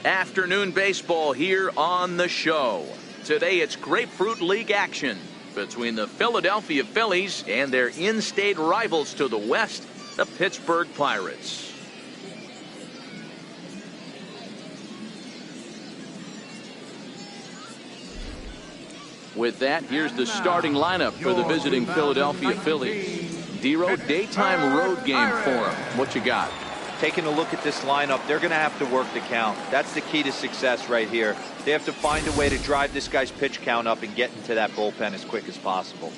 Afternoon baseball here on the show. Today it's Grapefruit League action between the Philadelphia Phillies and their in-state rivals to the west, the Pittsburgh Pirates. With that, here's the starting lineup for the visiting Philadelphia Phillies. Dero, daytime road game for them. What you got? Taking a look at this lineup, they're going to have to work the count. That's the key to success right here. They have to find a way to drive this guy's pitch count up and get into that bullpen as quick as possible.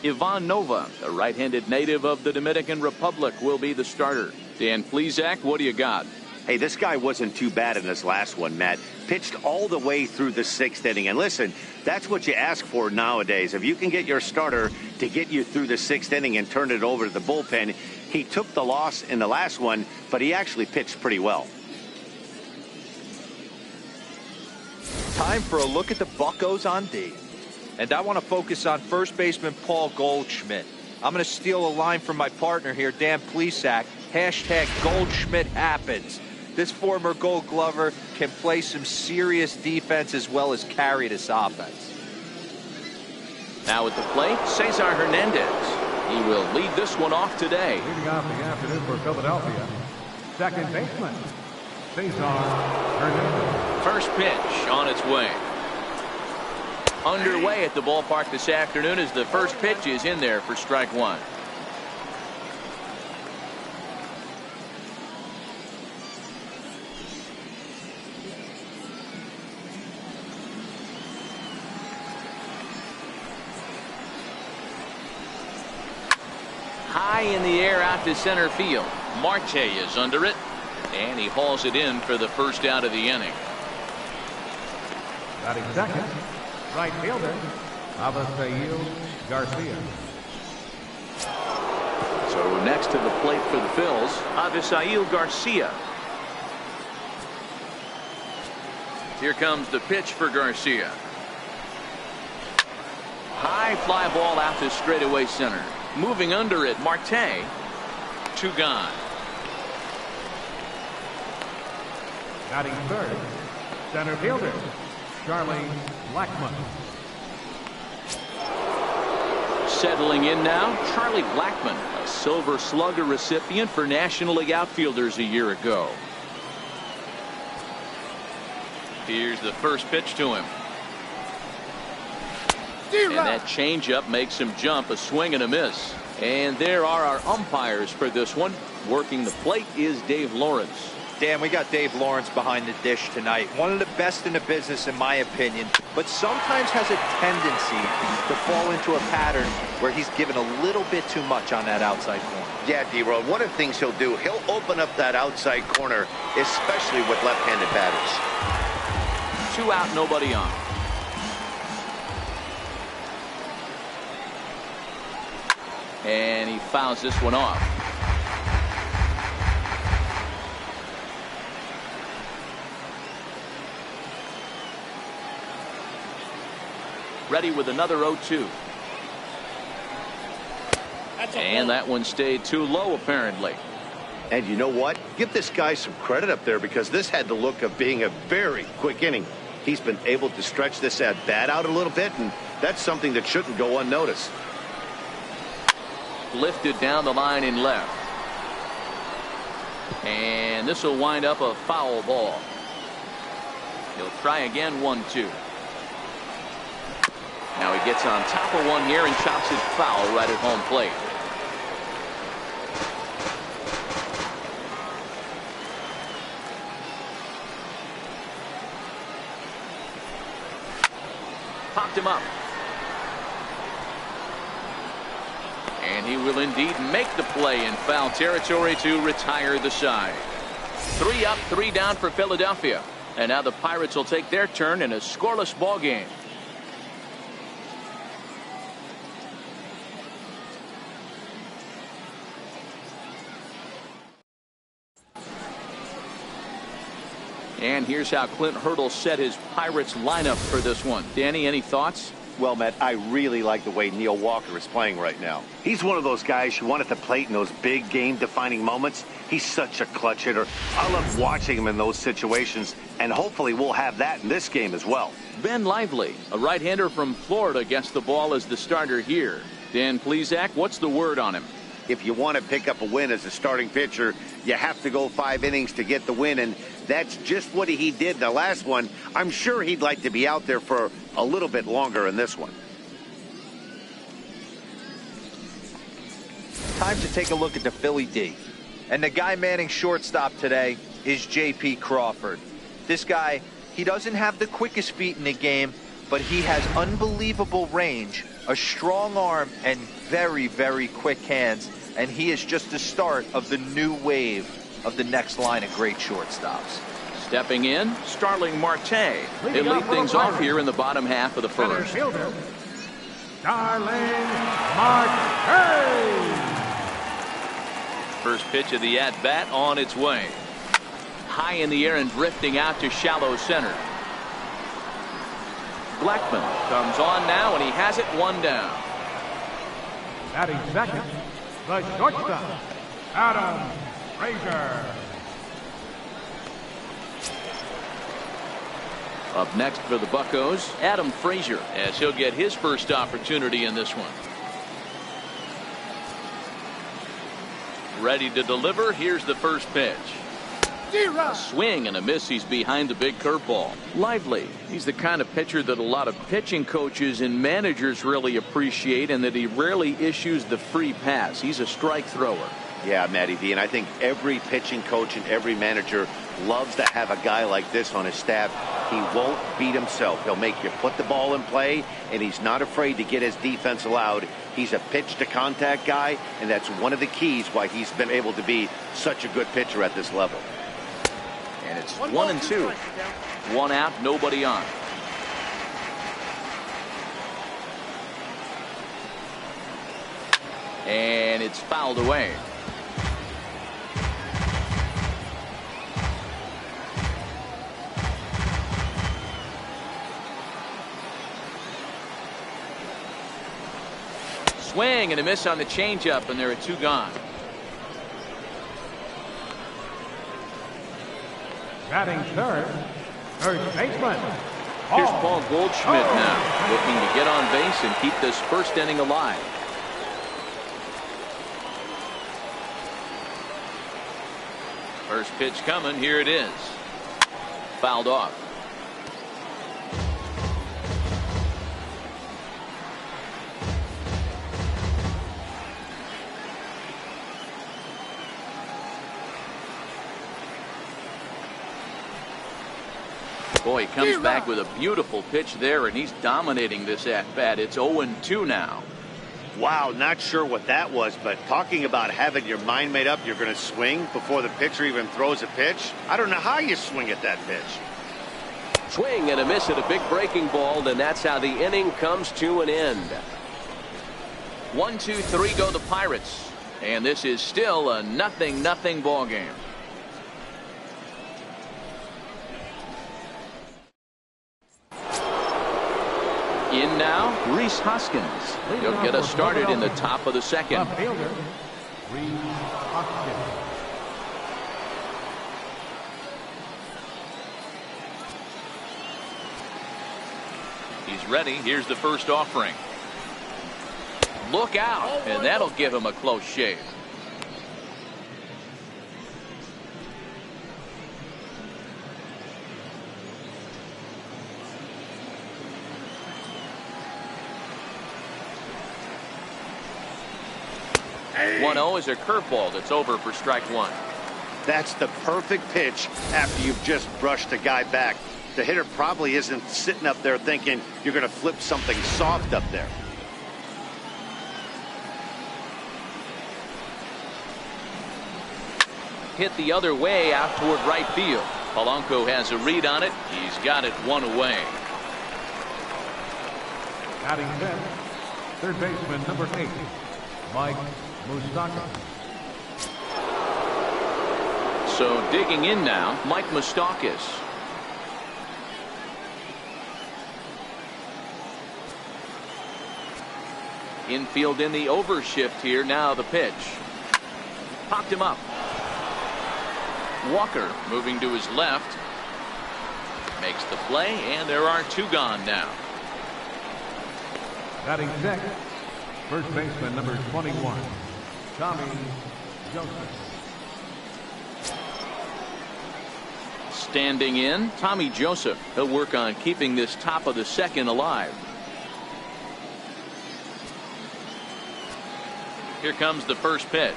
Ivan Nova, a right-handed native of the Dominican Republic, will be the starter. Dan Plesac, what do you got? Hey, this guy wasn't too bad in this last one, Matt. Pitched all the way through the sixth inning. And listen, that's what you ask for nowadays. If you can get your starter to get you through the sixth inning and turn it over to the bullpen, he took the loss in the last one, but he actually pitched pretty well. Time for a look at the Buccos on D. And I want to focus on first baseman Paul Goldschmidt. I'm going to steal a line from my partner here, Dan Plesac. Hashtag Goldschmidt happens. This former Gold Glover can play some serious defense as well as carry this offense. Now at the plate, Cesar Hernandez. He will lead this one off today. Leading off the afternoon for Philadelphia, second baseman, Cesar Hernandez. First pitch on its way. Underway at the ballpark this afternoon as the first pitch is in there for strike one. High in the air out to center field. Marte is under it, and he hauls it in for the first out of the inning. Batting second, right fielder, Avisail Garcia. So next to the plate for the Phils, Avisail Garcia. Here comes the pitch for Garcia. High fly ball out to straightaway center. Moving under it, Marte. Two gone. Batting third, center fielder, Charlie Blackmon. Settling in now, Charlie Blackmon, a Silver Slugger recipient for National League outfielders a year ago. Here's the first pitch to him. And that changeup makes him jump, a swing and a miss. And there are our umpires for this one. Working the plate is Dave Lawrence. Dan, we got Dave Lawrence behind the dish tonight. One of the best in the business, in my opinion, but sometimes has a tendency to fall into a pattern where he's given a little bit too much on that outside corner. Yeah, D-Road, one of the things he'll do, he'll open up that outside corner, especially with left-handed batters. 2 out, nobody on. And he fouls this one off. Ready with another 0-2. And that one stayed too low, apparently. And you know what? Give this guy some credit up there because this had the look of being a very quick inning. He's been able to stretch this at bat out a little bit, and that's something that shouldn't go unnoticed. Lifted down the line in left. And this will wind up a foul ball. He'll try again, 1-2. Now he gets on top of one here and chops it foul right at home plate. Popped him up. And he will indeed make the play in foul territory to retire the side. 3 up, 3 down for Philadelphia. And now the Pirates will take their turn in a scoreless ball game. And here's how Clint Hurdle set his Pirates lineup for this one. Danny, any thoughts? Well, Matt, I really like the way Neil Walker is playing right now. He's one of those guys you want at the plate in those big game-defining moments. He's such a clutch hitter. I love watching him in those situations, and hopefully we'll have that in this game as well. Ben Lively, a right-hander from Florida, gets the ball as the starter here. Dan Plesac, what's the word on him? If you want to pick up a win as a starting pitcher, you have to go 5 innings to get the win, and that's just what he did in the last one. I'm sure he'd like to be out there for a little bit longer in this one. Time to take a look at the Philly D. And the guy manning shortstop today is J.P. Crawford. This guy, he doesn't have the quickest feet in the game, but he has unbelievable range, a strong arm, and very, very quick hands. And he is just the start of the new wave of the next line of great shortstops. Stepping in, Starling Marte. They lead things off here in the bottom half of the first. Fielder, Starling Marte. First pitch of the at-bat on its way. High in the air and drifting out to shallow center. Blackman comes on now, and he has it 1 down. Batting second, the shortstop, Adam Frazier. Up next for the Buccos, Adam Frazier, as he'll get his first opportunity in this one. Ready to deliver. Here's the first pitch. A swing and a miss. He's behind the big curveball. Lively. He's the kind of pitcher that a lot of pitching coaches and managers really appreciate, and that he rarely issues the free pass. He's a strike thrower. Yeah, Matty V, and I think every pitching coach and every manager loves to have a guy like this on his staff. He won't beat himself. He'll make you put the ball in play, and he's not afraid to get his defense allowed. He's a pitch-to-contact guy, and that's one of the keys why he's been able to be such a good pitcher at this level. And it's 1-2. 1 out, nobody on. And it's fouled away. Swing and a miss on the changeup, and there are 2 gone. Batting third, first baseman. Here's Paul Goldschmidt now, looking to get on base and keep this first inning alive. First pitch coming. Here it is. Fouled off. Boy, he comes back with a beautiful pitch there, and he's dominating this at-bat. It's 0-2 now. Wow, not sure what that was, but talking about having your mind made up, you're going to swing before the pitcher even throws a pitch. I don't know how you swing at that pitch. Swing and a miss at a big breaking ball, and that's how the inning comes to an end. 1, 2, 3 go the Pirates, and this is still a 0-0 ball game. In now, Rhys Hoskins. He'll get us started in the top of the second. Fielder, Rhys Hoskins. He's ready. Here's the first offering. Look out, and that'll give him a close shave. Hey. 1-0 is a curveball that's over for strike 1. That's the perfect pitch after you've just brushed a guy back. The hitter probably isn't sitting up there thinking you're going to flip something soft up there. Hit the other way out toward right field. Polanco has a read on it. He's got it 1 away. Batting fifth, third baseman number 8, Mike Moustakas. So digging in now, Mike Moustakas. Infield in the overshift here. Now the pitch. Popped him up. Walker moving to his left. Makes the play, and there are two gone now. Batting sixth, first baseman number 21, Tommy Joseph. Standing in, Tommy Joseph. He'll work on keeping this top of the second alive. Here comes the first pitch.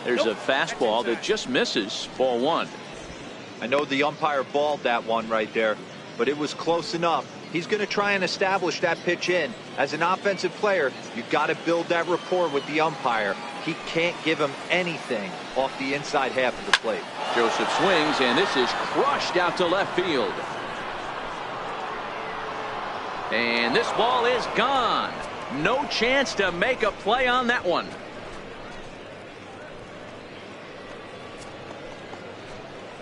There's a fastball that just misses. Ball one. I know the umpire balled that one right there, but it was close enough. He's going to try and establish that pitch in. As an offensive player, you've got to build that rapport with the umpire. He can't give him anything off the inside half of the plate. Joseph swings, and this is crushed out to left field. And this ball is gone. No chance to make a play on that one.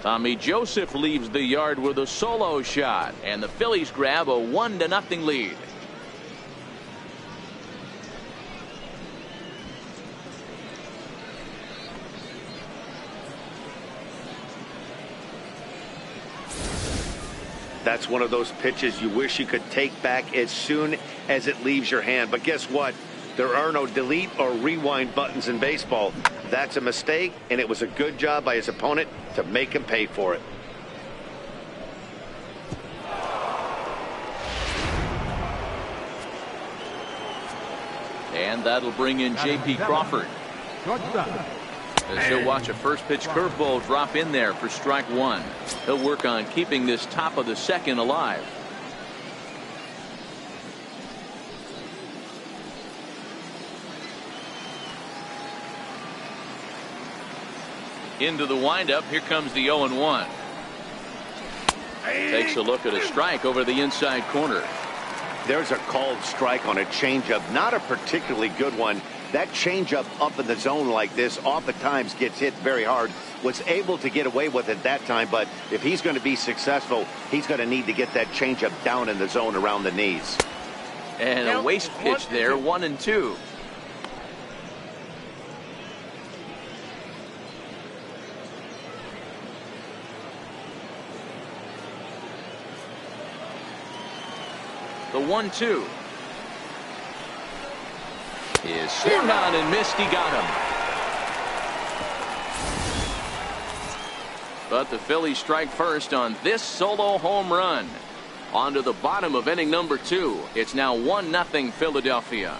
Tommy Joseph leaves the yard with a solo shot, and the Phillies grab a 1-0 lead. That's one of those pitches you wish you could take back as soon as it leaves your hand. But guess what? There are no delete or rewind buttons in baseball. That's a mistake, and it was a good job by his opponent to make him pay for it. And that'll bring in J.P. Crawford. As he'll watch a first pitch curveball drop in there for strike one. He'll work on keeping this top of the second alive. Into the windup. Here comes the 0-1. Takes a look at a strike over the inside corner. There's a called strike on a changeup, not a particularly good one. That changeup up in the zone like this oftentimes gets hit very hard. Was able to get away with it that time, but if he's going to be successful, he's going to need to get that changeup down in the zone around the knees. And a waste pitch there, 1-2. The 1-2 is swung on and missed. He got him. But the Phillies strike first on this solo home run. On to the bottom of inning number 2. It's now 1-0 Philadelphia.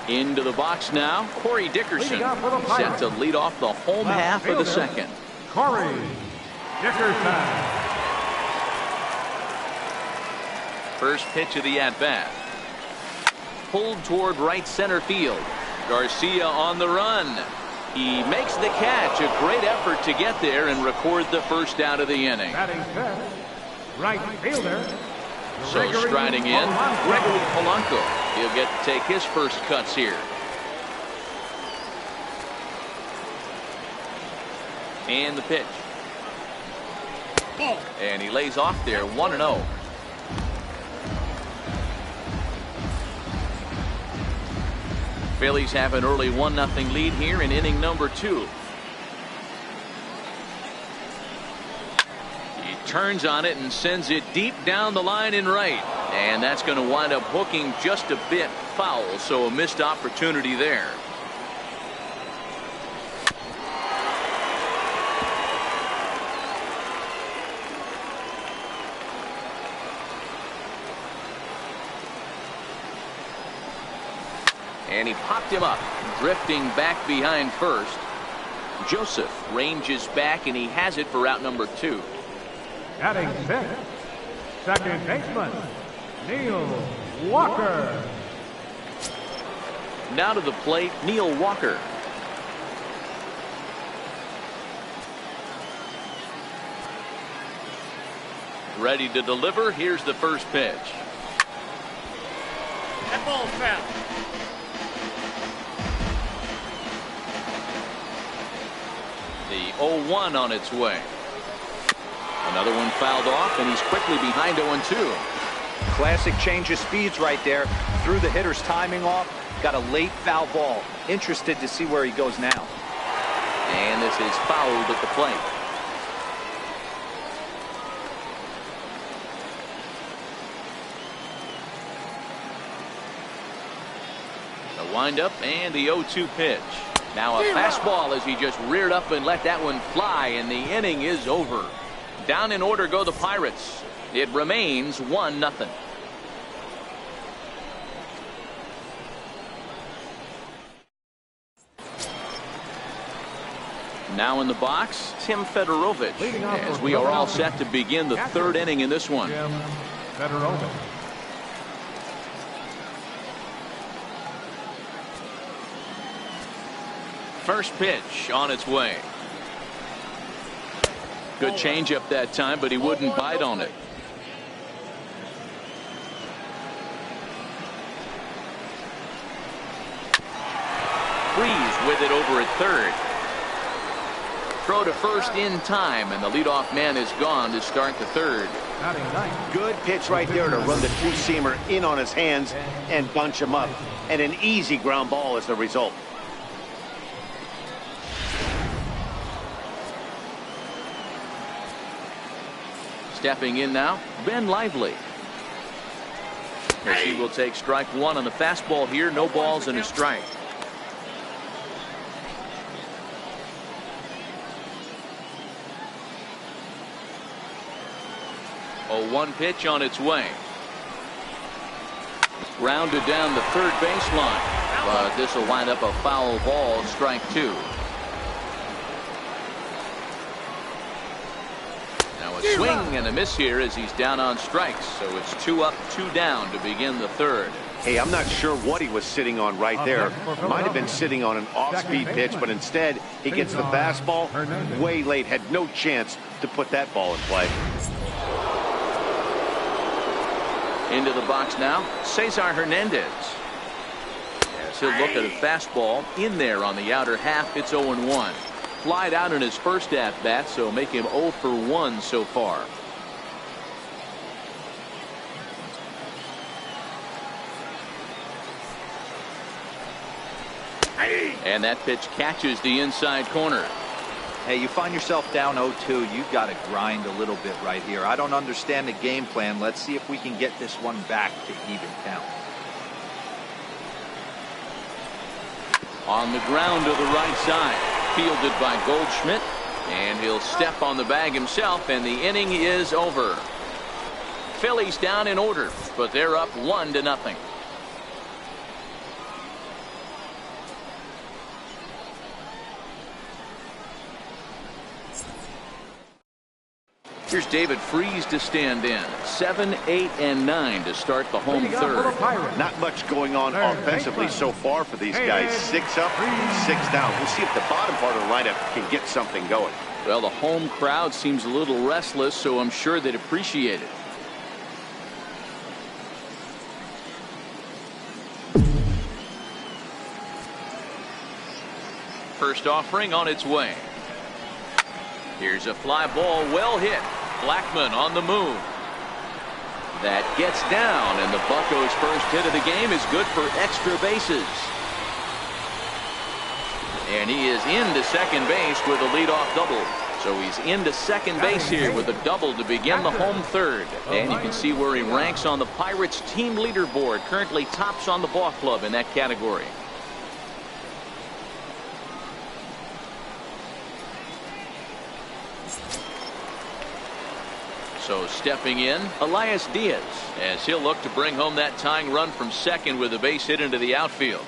Into the box now, Corey Dickerson set to lead off the home half of the second. Corey Dickerson. First pitch of the at-bat. Pulled toward right center field. Garcia on the run. He makes the catch. A great effort to get there and record the first out of the inning. Batting fifth, right fielder. So striding in, Gregory Polanco. He'll get to take his first cuts here. And the pitch. And he lays off there, 1-0. Phillies have an early 1-0 lead here in inning number 2. He turns on it and sends it deep down the line in right. And that's going to wind up hooking just a bit foul, so a missed opportunity there. And he popped him up, drifting back behind first. Joseph ranges back, and he has it for out number 2. Batting sixth, second baseman, Neil Walker. Now to the plate, Neil Walker. Ready to deliver. Here's the first pitch. That ball's foul. The 0-1 on its way. Another one fouled off, and he's quickly behind 0-2. Classic change of speeds right there. Threw the hitter's timing off. Got a late foul ball. Interested to see where he goes now. And this is fouled at the plate. The windup and the 0-2 pitch. Now a fastball as he just reared up and let that one fly, and the inning is over. Down in order go the Pirates. It remains 1-0. Now in the box, Tim Fedorovich, as we are all set to begin the third inning in this one. Tim Fedorovich. First pitch on its way. Good changeup that time, but he wouldn't bite on it. Freeze with it over at third. Throw to first in time, and the leadoff man is gone to start the third. Good pitch right there to run the two-seamer in on his hands and bunch him up. And an easy ground ball is the result. Stepping in now, Ben Lively. As he will take strike one on the fastball here. No balls and a strike. A 1 pitch on its way. Grounded down the third baseline. But this will wind up a foul ball, strike two. Now a swing and a miss here as he's down on strikes. So it's 2 up, 2 down to begin the third. Hey, I'm not sure what he was sitting on right there. Might have been sitting on an off-speed pitch, but instead he gets the fastball way late. Had no chance to put that ball in play. Into the box now, Cesar Hernandez. As he'll look at a fastball in there on the outer half. It's 0-1. Flied out in his first at-bat, so make him 0 for 1 so far. And that pitch catches the inside corner. Hey, you find yourself down 0-2. You've got to grind a little bit right here. I don't understand the game plan. Let's see if we can get this one back to even count. On the ground to the right side. Fielded by Goldschmidt. And he'll step on the bag himself, and the inning is over. Phillies down in order, but they're up 1-0. Here's David Freese to stand in. 7, 8, and 9 to start the home third. Not much going on offensively so far for these guys. 6 up, 6 down. We'll see if the bottom part of the lineup can get something going. Well, the home crowd seems a little restless, so I'm sure they'd appreciate it. First offering on its way. Here's a fly ball, well hit. Blackmon on the move. That gets down, and the Buccos' first hit of the game is good for extra bases. And he is into second base with a leadoff double. So he's into second base here with a double to begin the home third. And you can see where he ranks on the Pirates team leaderboard. Currently tops on the ball club in that category. So stepping in, Elias Diaz, as he'll look to bring home that tying run from second with a base hit into the outfield.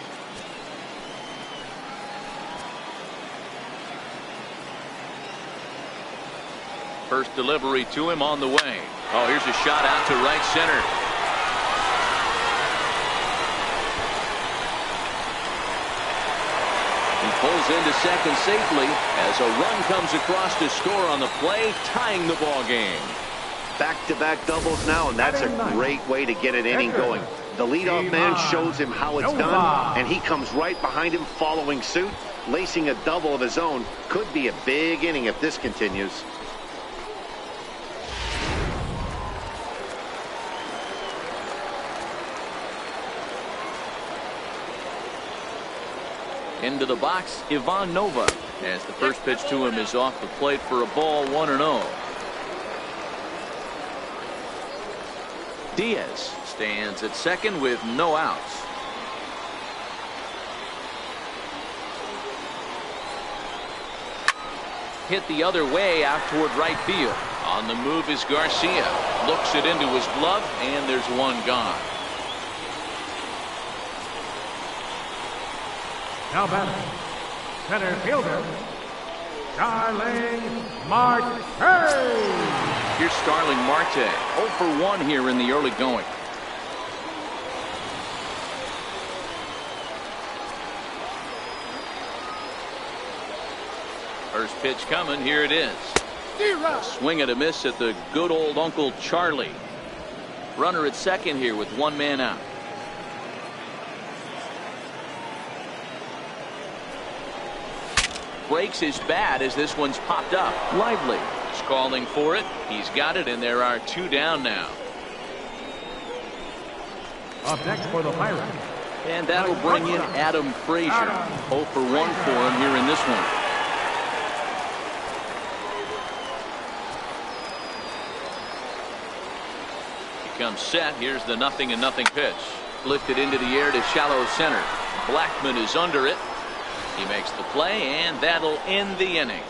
First delivery to him on the way. Oh, here's a shot out to right center. He pulls into second safely as a run comes across to score on the play, tying the ball game. Back-to-back doubles now, and that's a great way to get an inning going. The leadoff man shows him how it's done, and he comes right behind him following suit. lacing a double of his own. Could be a big inning if this continues. Into the box, Ivan Nova, as the first pitch to him is off the plate for a ball, 1-0. Diaz stands at second with no outs. Hit the other way out toward right field. On the move is Garcia. Looks it into his glove, and there's one gone. Now batting, center fielder, Starling Marte. Here's Starling Marte, 0 for 1 here in the early going. First pitch coming, here it is. A swing and a miss at the good old Uncle Charlie. Runner at second here with one man out. Breaks his bat as this one's popped up. Lively is calling for it. He's got it, and there are two down now. Up next for the Pirates. And that'll bring in Adam Frazier. 0 for 1 for him here in this one. He comes set. Here's the 0-0 pitch. Lifted into the air to shallow center. Blackman is under it. He makes the play, and that'll end the inning.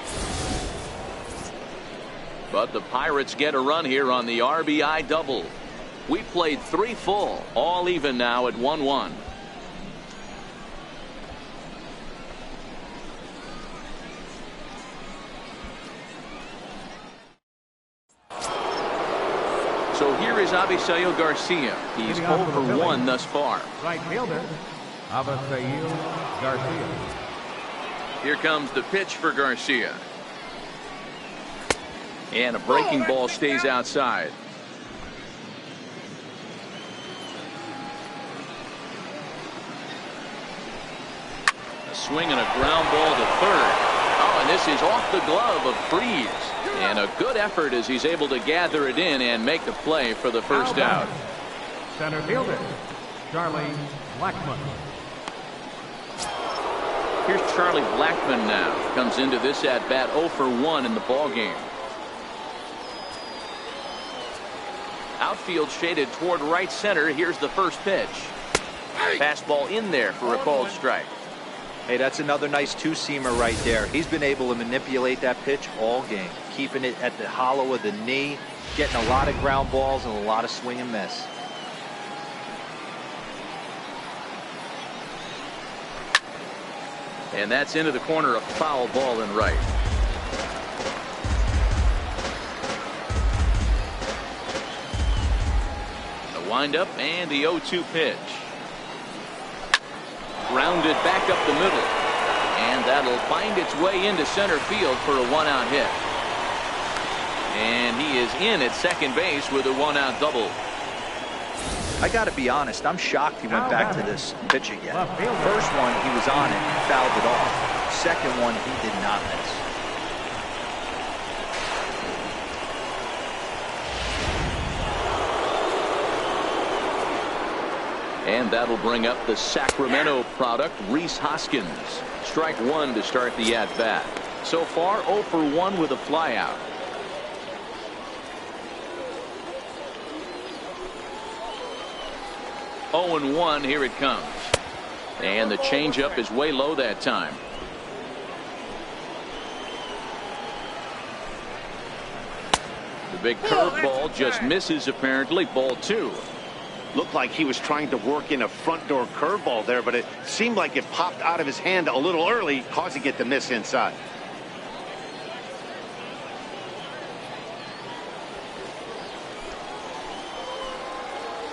But the Pirates get a run here on the RBI double. We played 3 full, all even now at 1-1. So here is Avisail Garcia. He's 0 for 1 thus far. Right fielder, Avisail Garcia. Here comes the pitch for Garcia. And a breaking ball stays outside. A swing and a ground ball to third. Oh, and this is off the glove of Freeze. And a good effort as he's able to gather it in and make the play for the first out. Center fielder, Charlie Blackman. Here's Charlie Blackman now. Comes into this at bat 0 for 1 in the ball game. Outfield shaded toward right center. Here's the first pitch. Fastball in there for a called strike. Hey, that's another nice two-seamer right there. He's been able to manipulate that pitch all game, keeping it at the hollow of the knee, getting a lot of ground balls and a lot of swing and miss. And that's into the corner, a foul ball in right. The windup and the 0-2 pitch. Grounded back up the middle. And that'll find its way into center field for a 1-out hit. And he is in at second base with a 1-out double. I got to be honest, I'm shocked he went back to this pitch again. First one, he was on it and fouled it off. Second one, he did not miss. And that'll bring up the Sacramento product, Rhys Hoskins. Strike one to start the at-bat. So far, 0 for 1 with a flyout. Oh and 1, here it comes. And the changeup is way low that time. The big curveball just misses apparently. Ball 2. Looked like he was trying to work in a front door curveball there, but it seemed like it popped out of his hand a little early, causing it to miss inside.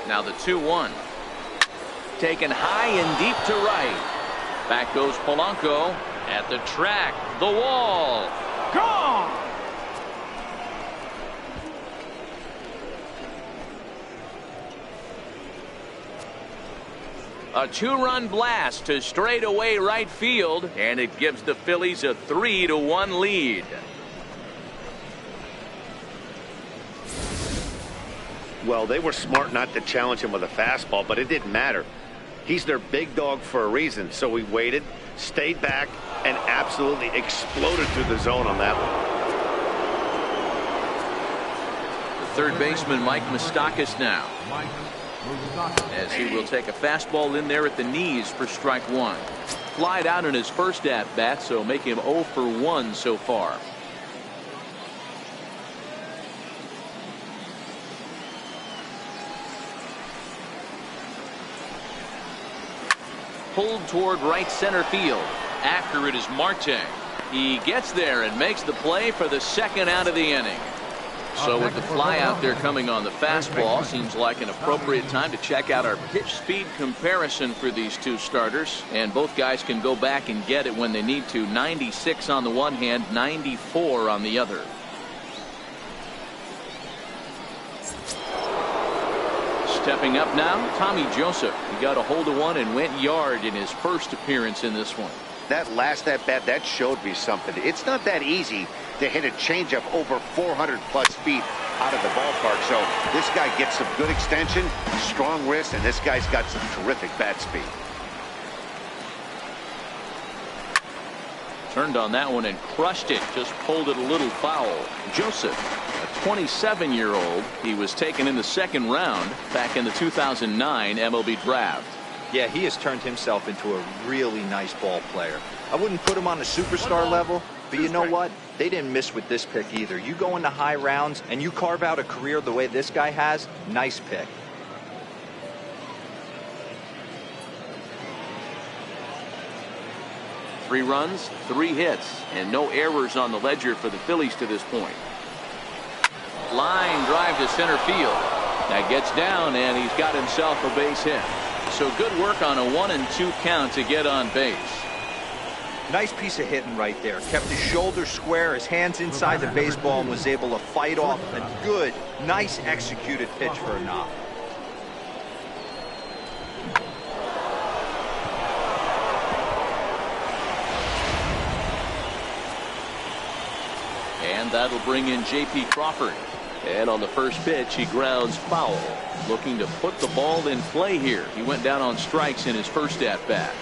Now the 2-1. Taken high and deep to right. Back goes Polanco at the track. The wall. Gone. A 2-run blast to straightaway right field, and it gives the Phillies a 3-1 lead. Well, they were smart not to challenge him with a fastball, but it didn't matter. He's their big dog for a reason, so he waited, stayed back, and absolutely exploded through the zone on that one. The third baseman, Mike Moustakas, now, as he will take a fastball in there at the knees for strike one. Flied out in his first at-bat, so make him 0 for 1 so far. Pulled toward right center field. After it is Marte. He gets there and makes the play for the second out of the inning. So with the fly out there coming on the fastball, seems like an appropriate time to check out our pitch speed comparison for these two starters. And both guys can go back and get it when they need to. 96 on the one hand, 94 on the other. Stepping up now, Tommy Joseph. He got a hold of one and went yard in his first appearance in this one. That last at-bat, that showed me something. It's not that easy to hit a changeup over 400-plus feet out of the ballpark. So this guy gets some good extension, strong wrist, and this guy's got some terrific bat speed. Turned on that one and crushed it. Just pulled it a little foul. Joseph, a 27-year-old. He was taken in the second round back in the 2009 MLB draft. Yeah, he has turned himself into a really nice ball player. I wouldn't put him on the superstar level, but you know what? They didn't miss with this pick either. You go into high rounds and you carve out a career the way this guy has, nice pick. Three runs, 3 hits, and no errors on the ledger for the Phillies to this point. Line drive to center field. That gets down, and he's got himself a base hit. So good work on a 1-2 count to get on base. Nice piece of hitting right there. Kept his shoulders square, his hands inside the baseball, and was able to fight off a good, nice executed pitch for a knock. And that'll bring in J.P. Crawford. And on the first pitch, he grounds foul. Looking to put the ball in play here. He went down on strikes in his first at-bat.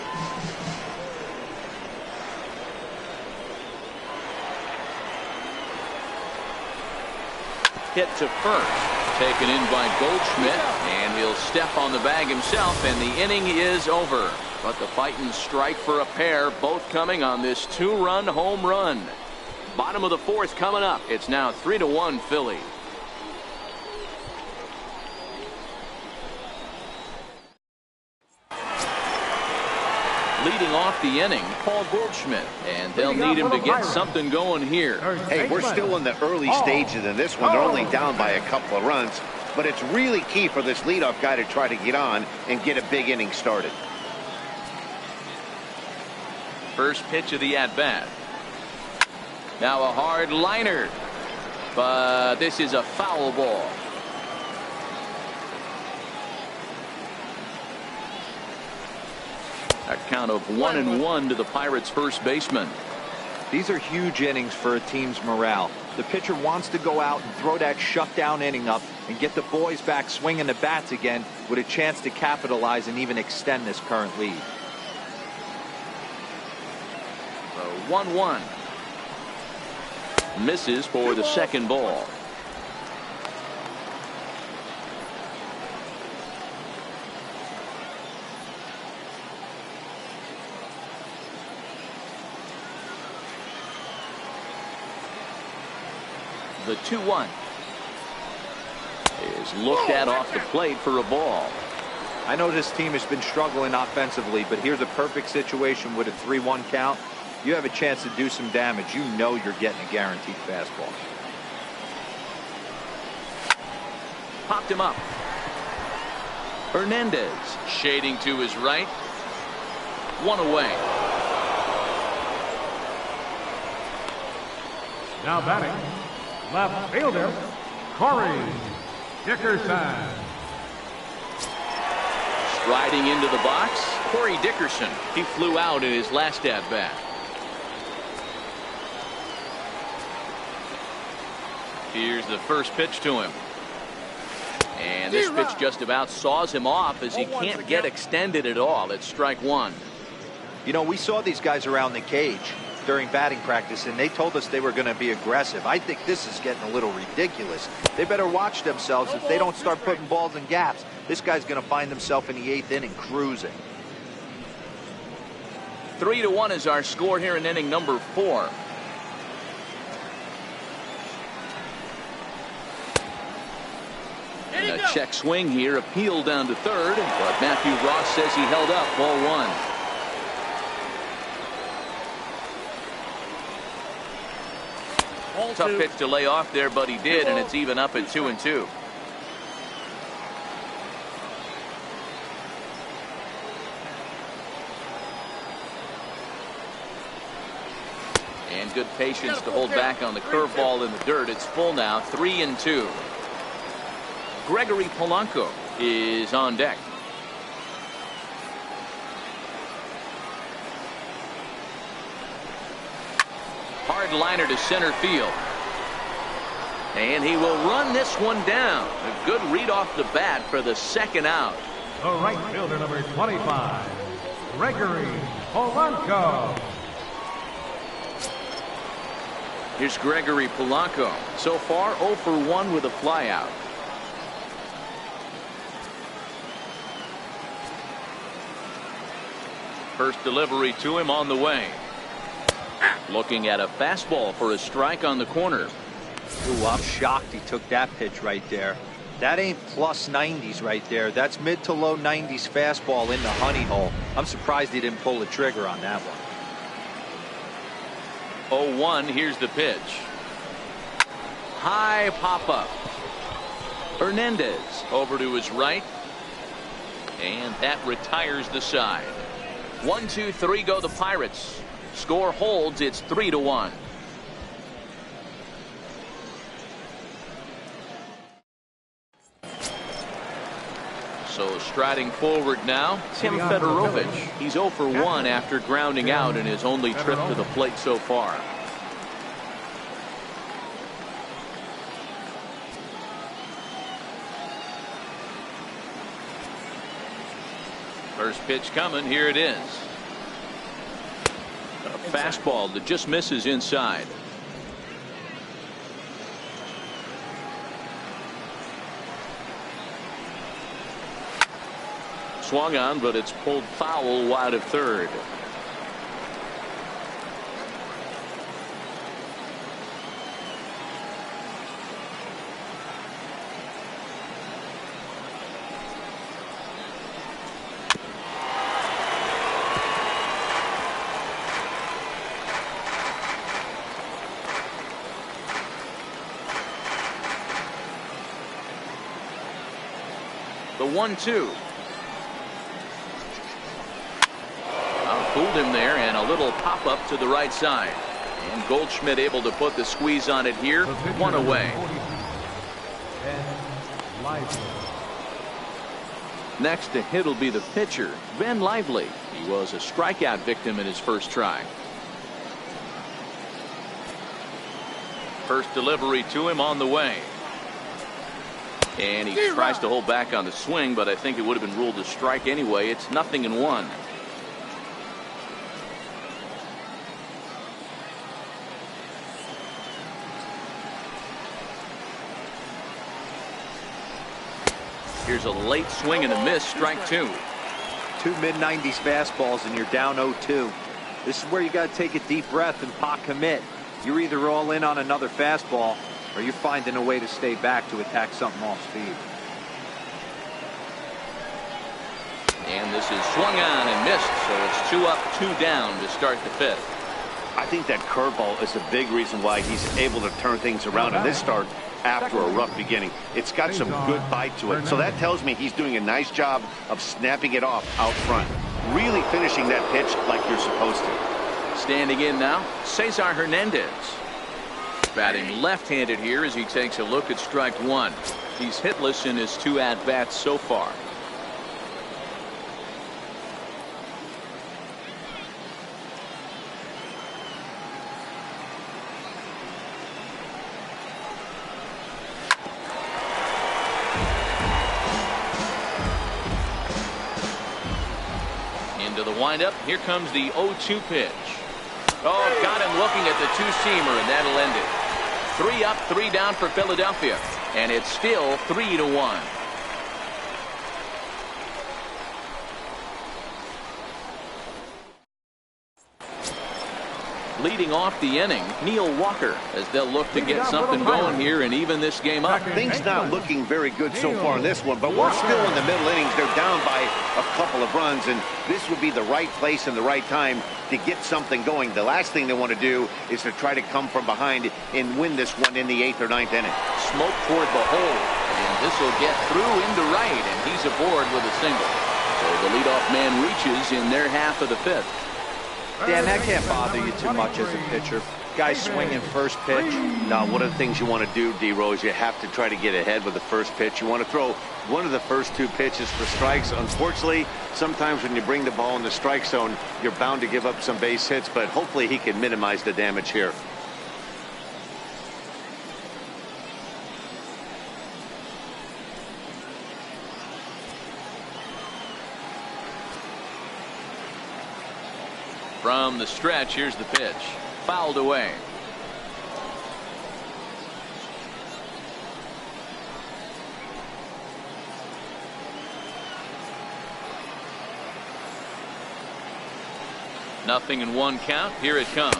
Hit to first. Taken in by Goldschmidt. And he'll step on the bag himself, and the inning is over. But the Titans strike for a pair, both coming on this 2-run home run. Bottom of the fourth coming up. It's now 3-1 Philly. Leading off the inning, Paul Goldschmidt, and they'll need him to get something going here. Hey, we're still in the early stages of this one. They're only down by a couple of runs, but it's really key for this leadoff guy to try to get on and get a big inning started. First pitch of the at-bat. Now a hard liner, but this is a foul ball. A count of 1-1 to the Pirates' first baseman. These are huge innings for a team's morale. The pitcher wants to go out and throw that shutdown inning up and get the boys back swinging the bats again with a chance to capitalize and even extend this current lead. So 1-1. Misses for the second ball. The 2-1 is looked at off the plate for a ball. I know this team has been struggling offensively, but here's a perfect situation with a 3-1 count. You have a chance to do some damage. You know you're getting a guaranteed fastball. Popped him up. Hernandez shading to his right. One away. Now batting, left fielder, Corey Dickerson. Riding into the box, Corey Dickerson. He flew out in his last at-bat. Here's the first pitch to him. And this pitch just about saws him off as he can't get extended at all. It's strike one. You know, we saw these guys around the cage during batting practice, and they told us they were going to be aggressive. I think this is getting a little ridiculous. They better watch themselves if they don't start putting balls in gaps. This guy's going to find himself in the 8th inning cruising. 3-1 is our score here in inning number 4. And a check swing here, appeal down to third, but Matthew Ross says he held up. Ball 1. Tough pitch to lay off there, but he did, and it's even up at 2-2. And good patience to hold back on the curveball in the dirt. It's full now, 3-2. Gregory Polanco is on deck. Hard liner to center field. And he will run this one down. A good read off the bat for the second out. The right fielder, number 25, Gregory Polanco. Here's Gregory Polanco. So far 0 for 1 with a flyout. First delivery to him on the way. Looking at a fastball for a strike on the corner. Ooh, I'm shocked he took that pitch right there. That ain't plus 90s right there. That's mid to low 90s fastball in the honey hole. I'm surprised he didn't pull the trigger on that one. 0-1. Here's the pitch. High pop up. Hernandez over to his right. And that retires the side. 1, 2, 3 go the Pirates. Score holds. It's 3-1. So striding forward now, Tim Fedorovich. He's 0 for 1 after grounding out in his only trip to the plate so far. First pitch coming. Here it is. A fastball that just misses inside. Swung on, but it's pulled foul wide of third. The 1-2. Fooled him there, and a little pop-up to the right side. And Goldschmidt able to put the squeeze on it here. 1 away. Next to hit will be the pitcher, Ben Lively. He was a strikeout victim in his first try. First delivery to him on the way. And he tries to hold back on the swing, but I think it would have been ruled a strike anyway. It's 0-1. Here's a late swing and a miss, strike 2. 2 mid-90s fastballs and you're down 0-2. This is where you got to take a deep breath and pot commit. You're either all in on another fastball or you're finding a way to stay back to attack something off speed. And this is swung on and missed, so it's 2 up, 2 down to start the 5th. I think that curveball is a big reason why he's able to turn things around in this start after a rough beginning. It's got some good bite to it, so that tells me he's doing a nice job of snapping it off out front, really finishing that pitch like you're supposed to. Standing in now, Cesar Hernandez. Batting left-handed here as he takes a look at strike 1. He's hitless in his 2 at-bats so far. to the windup. Here comes the 0-2 pitch. Oh, got him looking at the two-seamer, and that'll end it. 3 up, 3 down for Philadelphia, and it's still 3-1. Leading off the inning, Neil Walker, as they'll look to get something going here and even this game up. Things not looking very good so far in this one, but we're still in the middle innings. They're down by a couple of runs, and this would be the right place and the right time to get something going. The last thing they want to do is to try to come from behind and win this one in the 8th or 9th inning. Smoke toward the hole, and this will get through into right, and he's aboard with a single. So the leadoff man reaches in their half of the 5th. Dan, that can't bother you too much as a pitcher. Guy swinging first pitch. Now, one of the things you want to do, D-Rose, you have to try to get ahead with the first pitch. You want to throw one of the first 2 pitches for strikes. Unfortunately, sometimes when you bring the ball in the strike zone, you're bound to give up some base hits, but hopefully he can minimize the damage here. From the stretch, here's the pitch. Fouled away. Nothing in 1 count. Here it comes.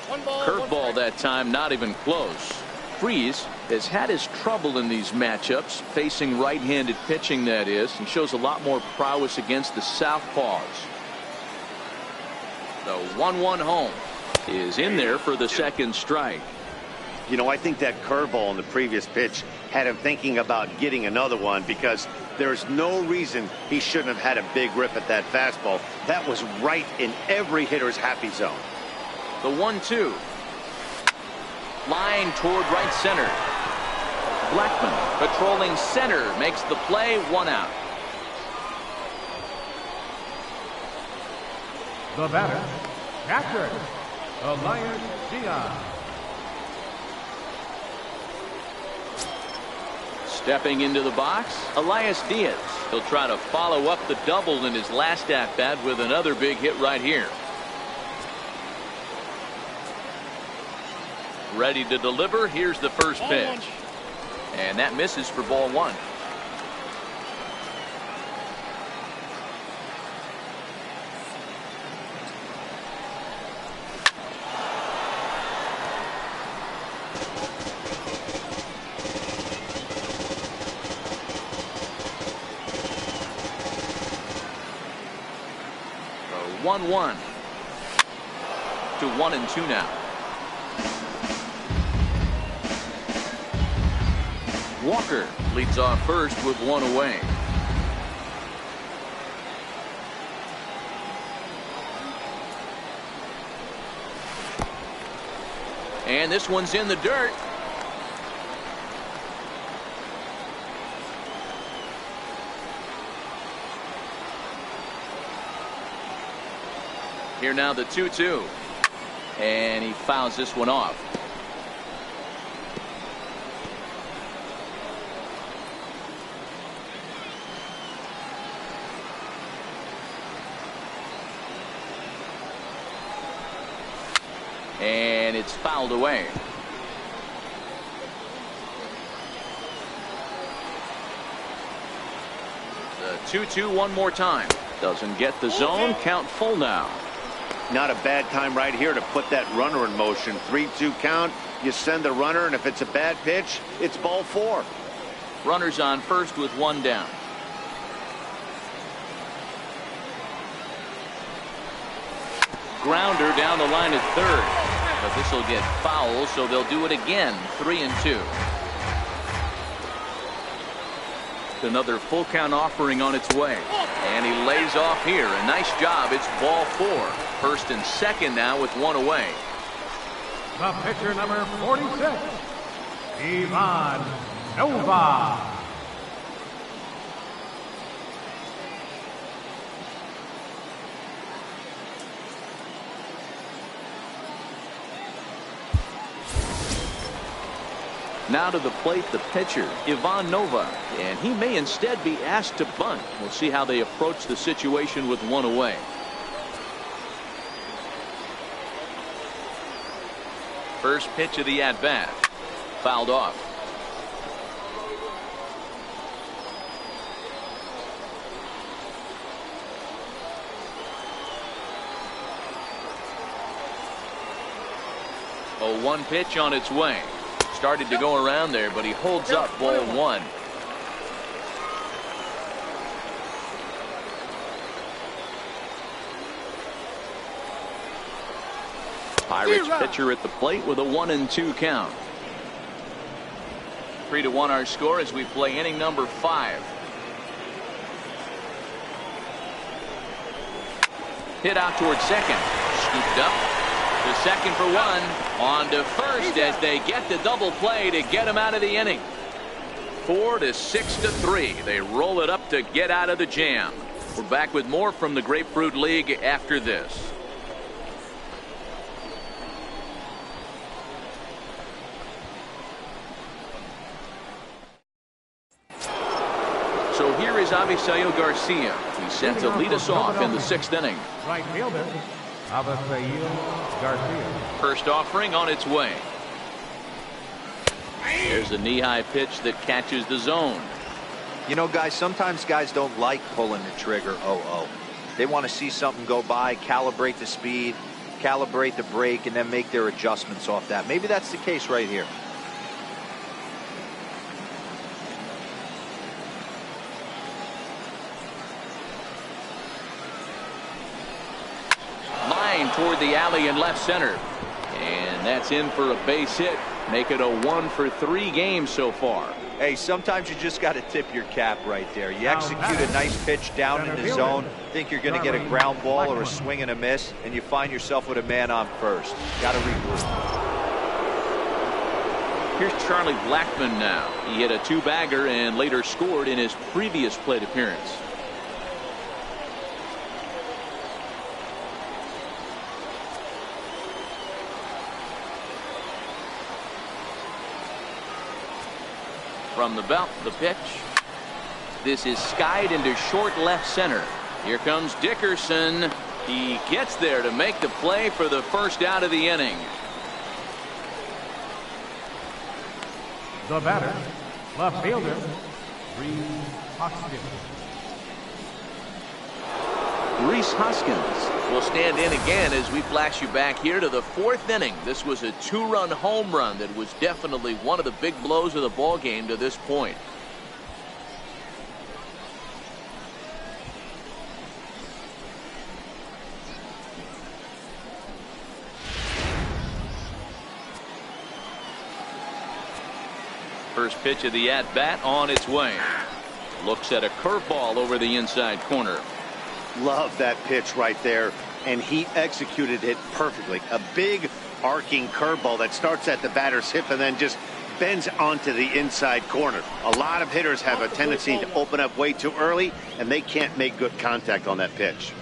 Curveball that time, not even close. Freese has had his trouble in these matchups, facing right-handed pitching, that is, and shows a lot more prowess against the southpaws. The 1-1 home is in there for the second strike. You know, I think that curveball in the previous pitch had him thinking about getting another one, because there's no reason he shouldn't have had a big rip at that fastball. That was right in every hitter's happy zone. The 1-2. Line toward right center. Blackman patrolling center makes the play. 1 out. The batter, catcher, Elias Diaz. Stepping into the box, Elias Diaz. He'll try to follow up the double in his last at-bat with another big hit right here. Ready to deliver. Here's the first pitch. And that misses for ball 1. So 1-1 to 1-2 now. Walker leads off first with 1 away. And this one's in the dirt. Here now the 2-2. And he fouls this one off. And it's fouled away. The 2-2 one more time. Doesn't get the zone. Count full now. Not a bad time right here to put that runner in motion. 3-2 count. You send the runner, and if it's a bad pitch, it's ball 4. Runners on first with 1 down. Grounder down the line at third. But this will get foul, so they'll do it again. 3-2. Another full count offering on its way. And he lays off here. A nice job. It's ball 4. First and second now with 1 away. The pitcher, number 46, Ivan Nova. Now to the plate, the pitcher, Ivan Nova, and he may instead be asked to bunt. We'll see how they approach the situation with 1 away. First pitch of the at-bat. Fouled off. A 1 pitch on its way. Started to go around there, but he holds up ball 1. Pirates pitcher at the plate with a 1-2 count. 3-1 our score as we play inning number 5. Hit out towards second. Scooped up to second for 1. On to first as they get the double play to get him out of the inning. 4-6-3. They roll it up to get out of the jam. We're back with more from the Grapefruit League after this. So here is Avisail Garcia. He's set to lead us off in the 6th inning. Right fielder, Avisail Garcia. First offering on its way. There's a knee-high pitch that catches the zone. You know, guys, sometimes guys don't like pulling the trigger 0-0. They want to see something go by, calibrate the speed, calibrate the brake, and then make their adjustments off that. Maybe that's the case right here. Toward the alley in left center. And that's in for a base hit. Make it a 1-for-3 game so far. Hey, sometimes you just got to tip your cap right there. You execute a nice pitch down in the zone, think you're going to get a ground ball or a swing and a miss, and you find yourself with a man on first. Got to regroup. Here's Charlie Blackmon now. He hit a 2-bagger and later scored in his previous plate appearance. From the belt, the pitch. This is skied into short left center. Here comes Dickerson. He gets there to make the play for the first out of the inning. The batter, left fielder, Rhys Hoskins will stand in again as we flash you back here to the 4th inning. This was a 2-run home run that was definitely one of the big blows of the ball game to this point. First pitch of the at-bat on its way. Looks at a curveball over the inside corner. Love that pitch right there, and he executed it perfectly. A big arcing curveball that starts at the batter's hip and then just bends onto the inside corner. A lot of hitters have a tendency to open up way too early, and they can't make good contact on that pitch.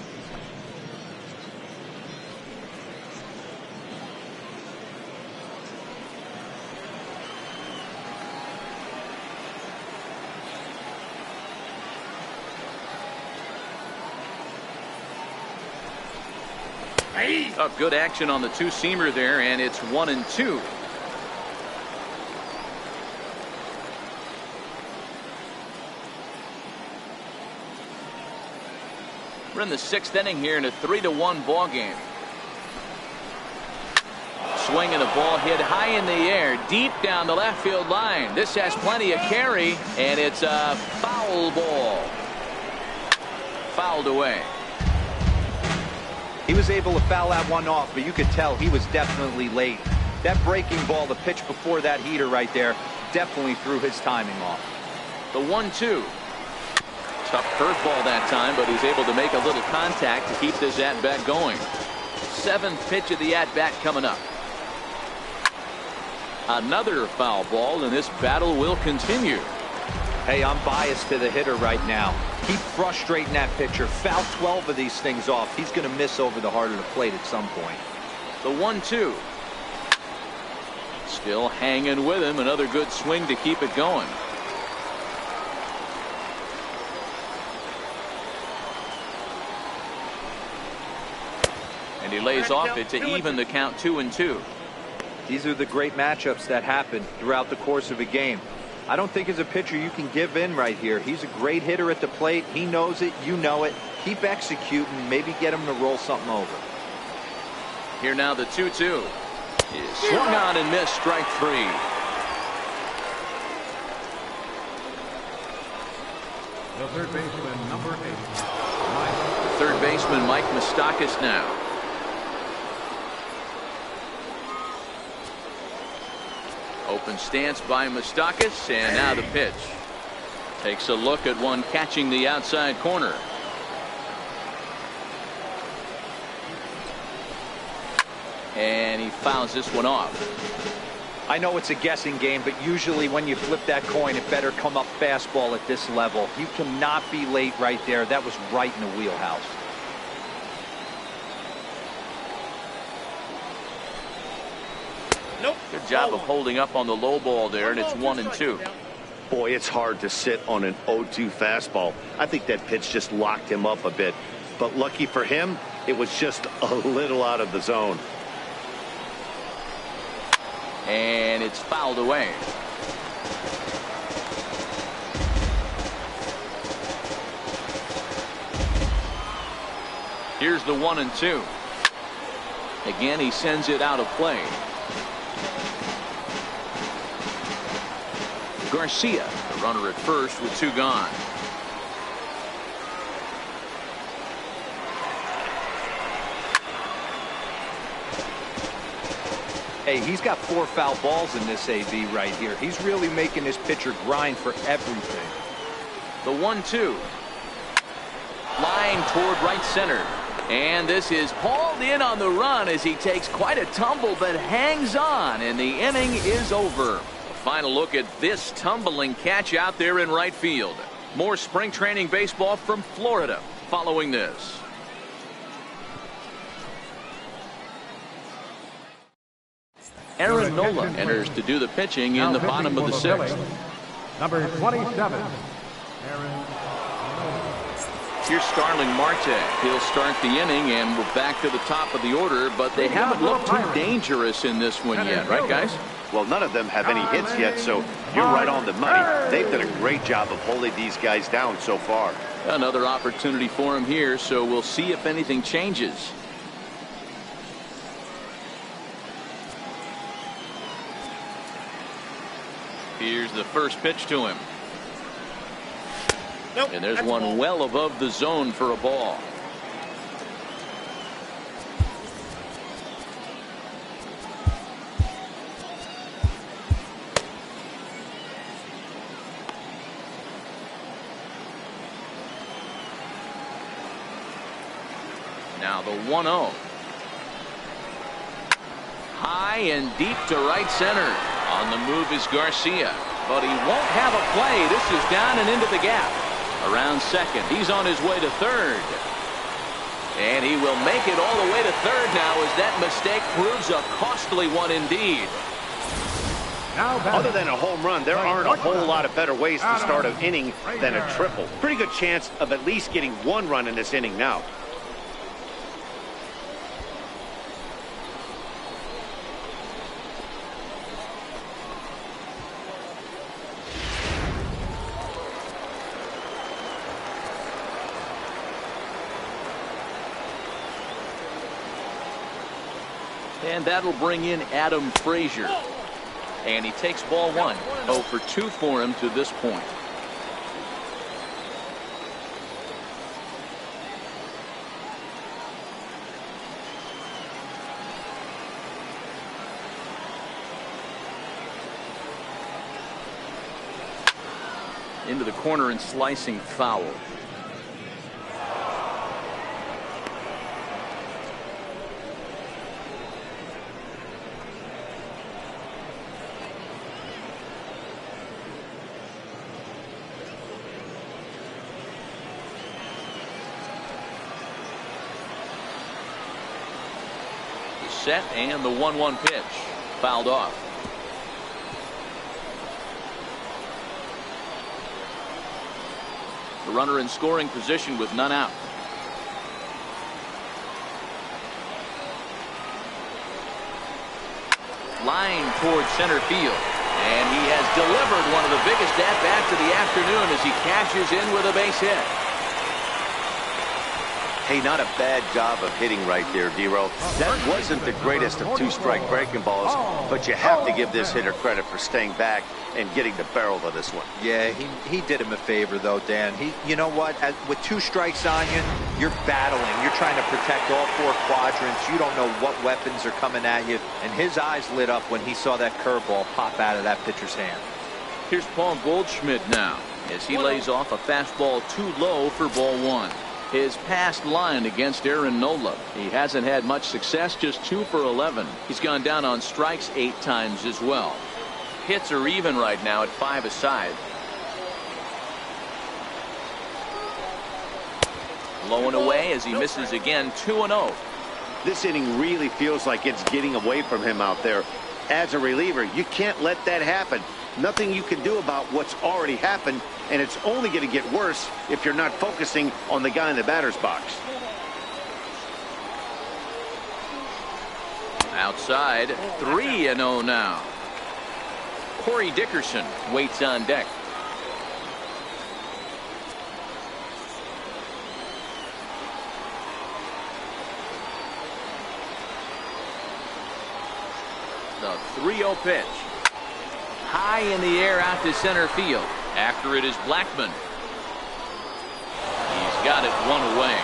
A good action on the two-seamer there, and it's 1-2. We're in the 6th inning here in a 3-1 ball game. Swing and a ball hit high in the air, deep down the left field line. This has plenty of carry, and it's a foul ball. Fouled away. He was able to foul that one off, but you could tell he was definitely late. That breaking ball, the pitch before that heater right there, definitely threw his timing off. The 1-2. Tough curveball that time, but he's able to make a little contact to keep this at-bat going. 7th pitch of the at-bat coming up. Another foul ball, and this battle will continue. Hey, I'm biased to the hitter right now. Keep frustrating that pitcher. Foul 12 of these things off. He's going to miss over the heart of the plate at some point. The 1-2. Still hanging with him. Another good swing to keep it going. And he lays off it to even the count 2-2. These are the great matchups that happen throughout the course of a game. I don't think as a pitcher you can give in right here. He's a great hitter at the plate. He knows it. You know it. Keep executing. Maybe get him to roll something over. Here now the 2-2. Is swung on and missed. Strike 3. The third baseman, number 8. Third baseman Mike Moustakas now. Open stance by Moustakas, and now the pitch. Takes a look at one catching the outside corner. And he fouls this one off. I know it's a guessing game, but usually when you flip that coin, it better come up fastball at this level. You cannot be late right there. That was right in the wheelhouse. Nope. Good job of holding up on the low ball there, and it's 1-2. Boy, it's hard to sit on an 0-2 fastball. I think that pitch just locked him up a bit. But lucky for him, it was just a little out of the zone. And it's fouled away. Here's the 1-2. Again, he sends it out of play. Garcia, the runner at first with 2 gone. Hey, he's got 4 foul balls in this AV right here. He's really making this pitcher grind for everything. The 1-2. Line toward right center. And this is hauled in on the run as he takes quite a tumble but hangs on, and the inning is over. A final look at this tumbling catch out there in right field. More spring training baseball from Florida following this. Aaron Nola enters to do the pitching in the bottom of the 6th. Number 27, Aaron. Here's Starling Marte. He'll start the inning, and we're back to the top of the order, but they haven't looked too dangerous in this one yet, right, guys? Well, none of them have any hits yet, so you're right on the money. They've done a great job of holding these guys down so far. Another opportunity for him here, so we'll see if anything changes. Here's the first pitch to him. Nope, and there's one well above the zone for a ball. Now the 1-0. High and deep to right center. On the move is Garcia, but he won't have a play. This is down and into the gap. Around second. He's on his way to third. And he will make it all the way to third now as that mistake proves a costly one indeed. Other than a home run, there aren't a whole lot of better ways to start an inning than a triple. Pretty good chance of at least getting 1 run in this inning now. And that'll bring in Adam Frazier. And he takes ball 1. 0 for 2 for him to this point. Into the corner and slicing foul. Set and the 1-1 pitch fouled off. The runner in scoring position with none out. Line towards center field. And he has delivered one of the biggest at-bats of the afternoon as he cashes in with a base hit. Hey, not a bad job of hitting right there, D-Row. That wasn't the greatest of two-strike breaking balls, but you have to give this hitter credit for staying back and getting the barrel of this one. Yeah, he did him a favor, though, Dan. You know what? With 2 strikes on you, you're battling. You're trying to protect all 4 quadrants. You don't know what weapons are coming at you. And his eyes lit up when he saw that curveball pop out of that pitcher's hand. Here's Paul Goldschmidt now as he lays off a fastball too low for ball 1. His past line against Aaron Nola. He hasn't had much success, just 2 for 11. He's gone down on strikes 8 times as well. Hits are even right now at 5 aside. Low and away as he misses again, 2-0. This inning really feels like it's getting away from him out there. As a reliever, you can't let that happen. Nothing you can do about what's already happened, and it's only going to get worse if you're not focusing on the guy in the batter's box. Outside, 3-0 now. Corey Dickerson waits on deck. The 3-0 pitch. High in the air out to center field. After it is Blackmon. He's got it 1 away.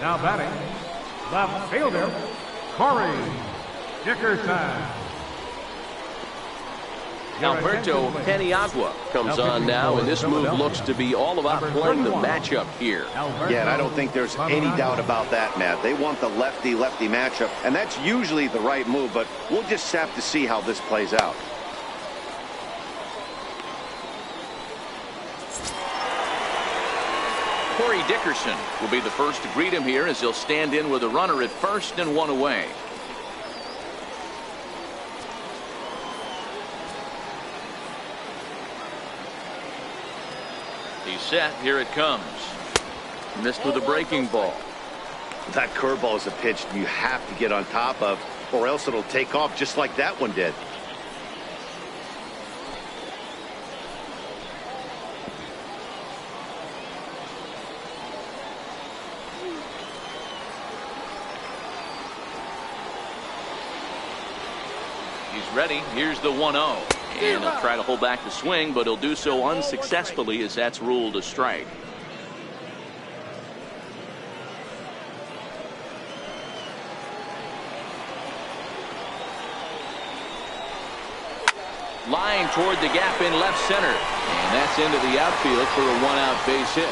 Now batting, left fielder, Corey Dickerson. Alberto Paniagua comes on now, and this move looks to be all about playing the matchup here. Yeah, and I don't think there's any doubt about that, Matt. They want the lefty-lefty matchup, and that's usually the right move, but we'll just have to see how this plays out. Corey Dickerson will be the first to greet him here as he'll stand in with a runner at first and 1 away. He's set. Here it comes. Missed with a breaking ball. That curveball is a pitch you have to get on top of, or else it'll take off just like that one did. He's ready. Here's the 1-0. And he'll try to hold back the swing, but he'll do so unsuccessfully as that's ruled a strike. Line toward the gap in left center. And that's into the outfield for a 1-out base hit.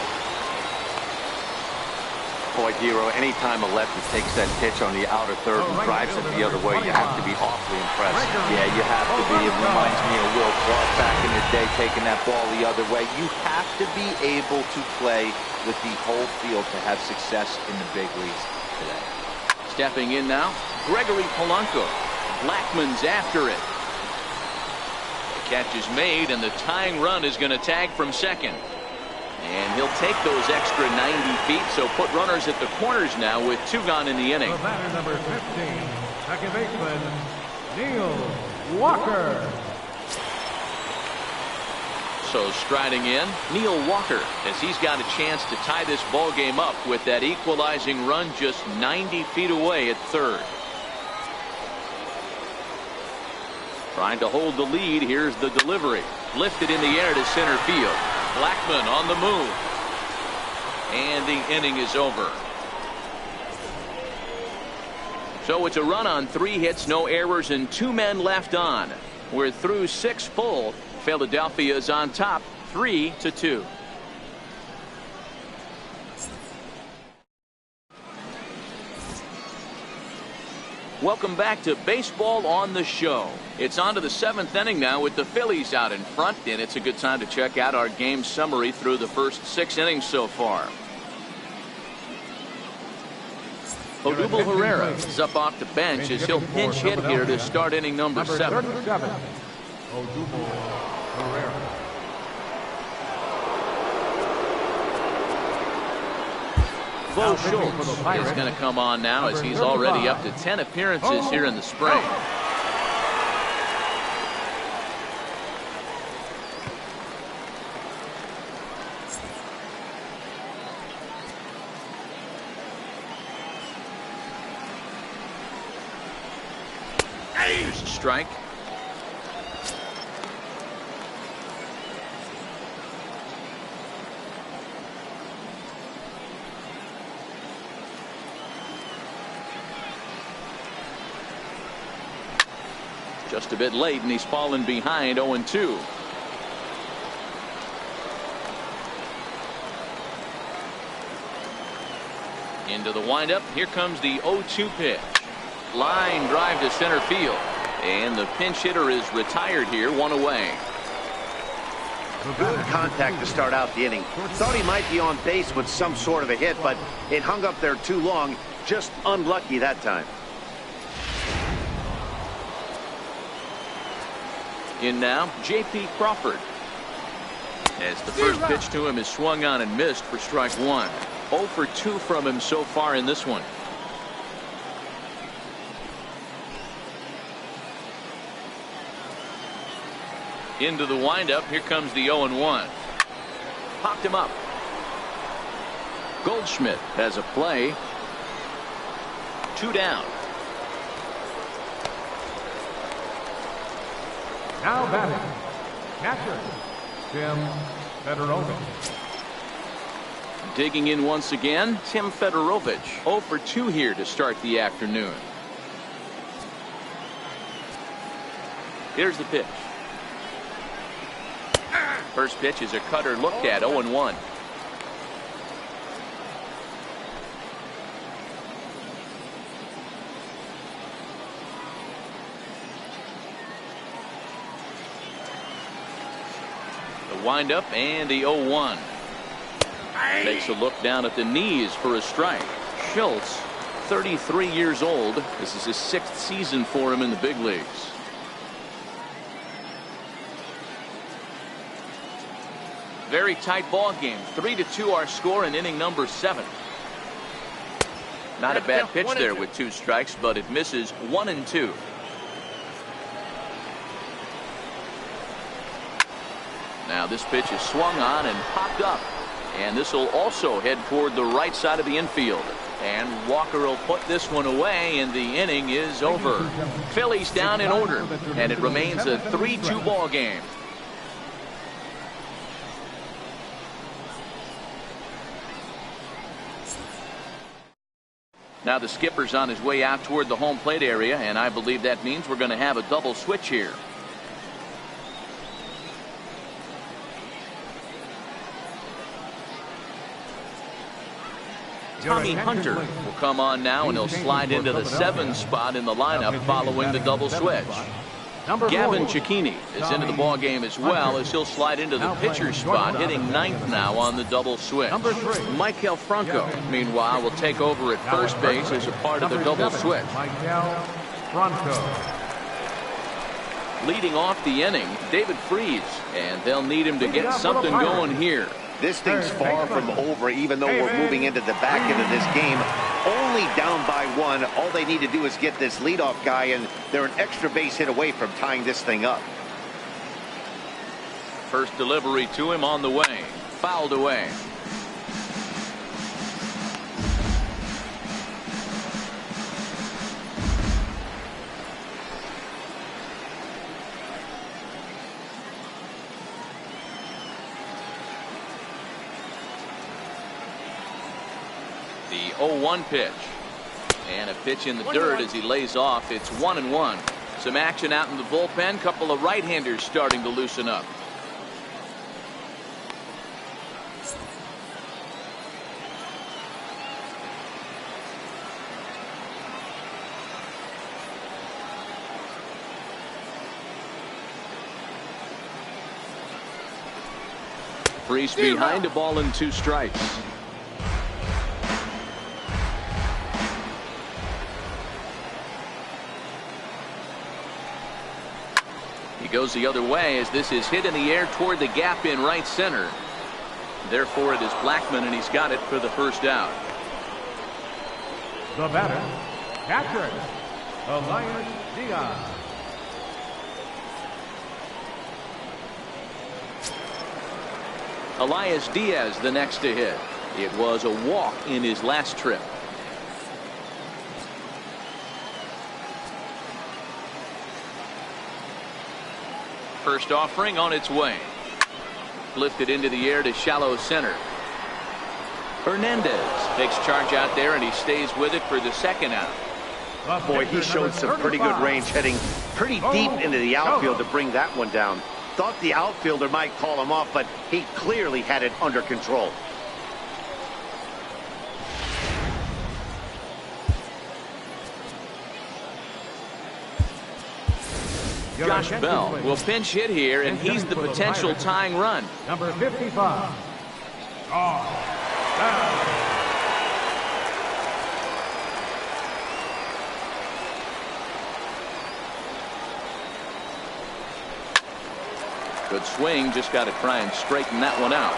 Boy, Hero, anytime a lefty takes that pitch on the outer third and drives it the other way, you have to be awfully impressed. Yeah, you have to be. It reminds me of Will Clark back in the day taking that ball the other way. You have to be able to play with the whole field to have success in the big leagues today. Stepping in now, Gregory Polanco. Blackmon's after it. The catch is made, and the tying run is going to tag from second. And he'll take those extra 90 feet, so put runners at the corners now with 2 gone in the inning. The batter number 15, second baseman, Neil Walker. So striding in, Neil Walker, as he's got a chance to tie this ball game up with that equalizing run just 90 feet away at third. Trying to hold the lead. Here's the delivery. Lifted in the air to center field. Blackmon on the move. And the inning is over. So it's a run on 3 hits, no errors, and 2 men left on. We're through 6 full. Philadelphia is on top 3-2. Welcome back to Baseball on the Show. It's on to the 7th inning now with the Phillies out in front, and it's a good time to check out our game summary through the first 6 innings so far. Odubel Herrera is up off the bench as he'll pinch hit here to start inning number 7. Odubel Herrera. Bo Schultz is going to come on now as he's already up to 10 appearances here in the spring. Here's a strike. Just a bit late, and he's fallen behind 0-2. Into the windup. Here comes the 0-2 pitch. Line drive to center field. And the pinch hitter is retired here, one away. Good contact to start out the inning. Thought he might be on base with some sort of a hit, but it hung up there too long. Just unlucky that time. In now, J.P. Crawford. As the first pitch to him is swung on and missed for strike one. 0 for 2 from him so far in this one. Into the windup. Here comes the 0-1. Popped him up. Goldschmidt has a play. 2 down. Now batting, catcher, Tim Fedorovich. Digging in once again, Tim Fedorovich. 0 for 2 here to start the afternoon. Here's the pitch. First pitch is a cutter looked at, 0-1. Windup and the 0-1. Takes a look down at the knees for a strike. Schultz, 33 years old. This is his 6th season for him in the big leagues. Very tight ball game. 3-2 our score in inning number 7. Not a bad pitch there with 2 strikes, but it misses 1-2. Now this pitch is swung on and popped up, and this will also head toward the right side of the infield, and Walker will put this one away, and the inning is over. Phillies down in order, and it remains a 3-2 ball game. Now the skipper's on his way out toward the home plate area, and I believe that means we're going to have a double switch here. Tommy Hunter will come on now, and he'll slide into the 7 spot in the lineup following the double switch. Gavin Cecchini is into the ball game as well, as he'll slide into the pitcher spot, hitting 9th now on the double switch. Michael Franco, meanwhile, will take over at first base as a part of the double switch. Leading off the inning, David Freese, and they'll need him to get something going here. This thing's far from over, even though we're moving into the back end of this game. Only down by 1. All they need to do is get this leadoff guy, and they're an extra base hit away from tying this thing up. First delivery to him on the way. Fouled away. The 0-1 pitch, and a pitch in the dirt as he lays off. It's 1-1. Some action out in the bullpen. Couple of right-handers starting to loosen up. Freese behind, a ball and 2 strikes. Goes the other way as this is hit in the air toward the gap in right center. Therefore it is Blackmon, and he's got it for the first out. The batter, catcher, Elias Diaz. Elias Diaz the next to hit. It was a walk in his last trip. First offering on its way. Lifted into the air to shallow center. Hernandez takes charge out there, and he stays with it for the second out. Boy, he showed some pretty good range, heading pretty deep into the outfield to bring that one down. Thought the outfielder might call him off, but he clearly had it under control. Josh Bell will pinch hit here, and he's the potential tying run. Number 55. Good swing, just got to try and straighten that one out.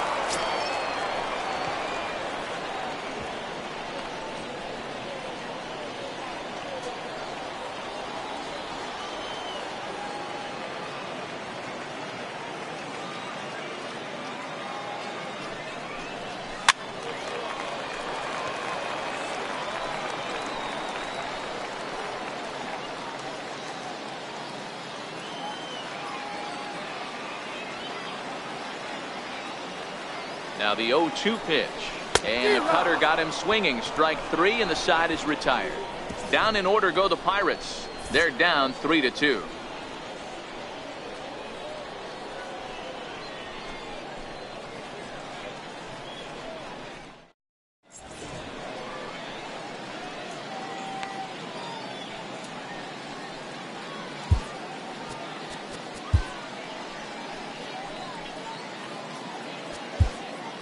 Now the 0-2 pitch, and the cutter got him swinging. Strike three, and the side is retired. Down in order go the Pirates. They're down 3-2.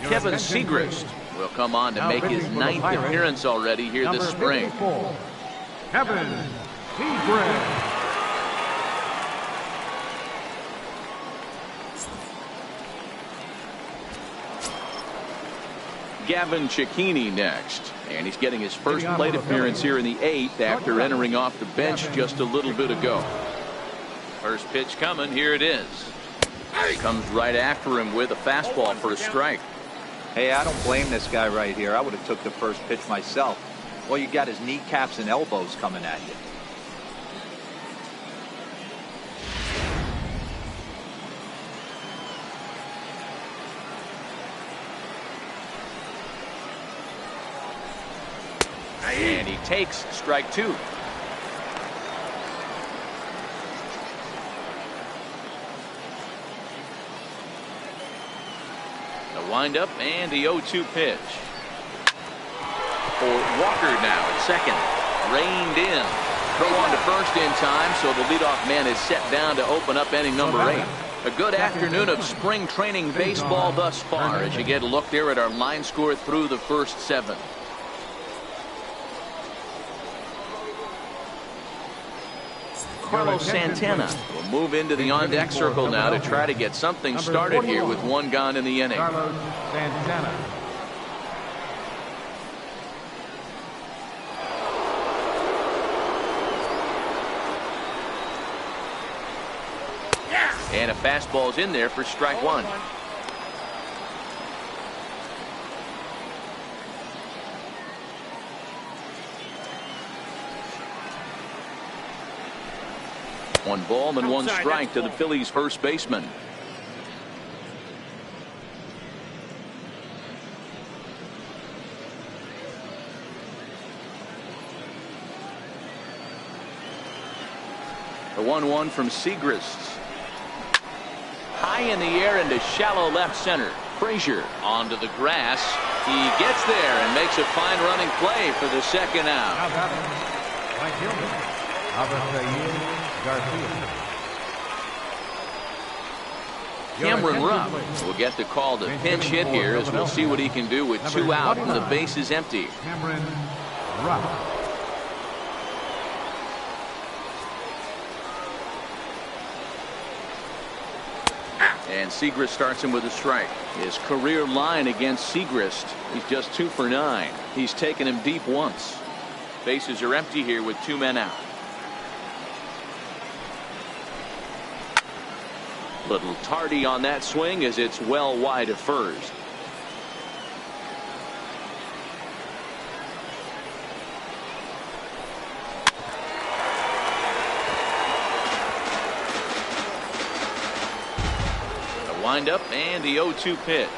Kevin Segrist will come on to make his 9th appearance already here this spring. Kevin Segrist. Gavin Cicchini next, and he's getting his first plate appearance here in the 8th after entering off the bench just a little bit ago. First pitch coming, here it is. He comes right after him with a fastball for a strike. Hey, I don't blame this guy right here. I would have took the first pitch myself. Well, you got his kneecaps and elbows coming at you. And he takes strike two. Windup and the 0-2 pitch. For Walker now at second. Reined in. Throw on to first in time, so the leadoff man is set down to open up inning number 8. A good afternoon of spring training baseball thus far as you get a look there at our line score through the first 7. Carlos Santana will move into the on-deck circle now to try to get something started here with one gone in the inning. Carlos Santana. And a fastball's in there for strike one. One ball and one strike to the Phillies first baseman. The 1-1 from Segrist. High in the air into shallow left center. Frazier onto the grass. He gets there and makes a fine running play for the second out. Cameron Rupp will get the call to pinch hit here, as we'll see what he can do with 2 out and the base is empty. Cameron Rupp. And Segrist starts him with a strike. His career line against Segrist, he's just 2 for 9. He's taken him deep once. Bases are empty here with 2 men out. Little tardy on that swing as it's well wide of first. The windup and the 0-2 pitch.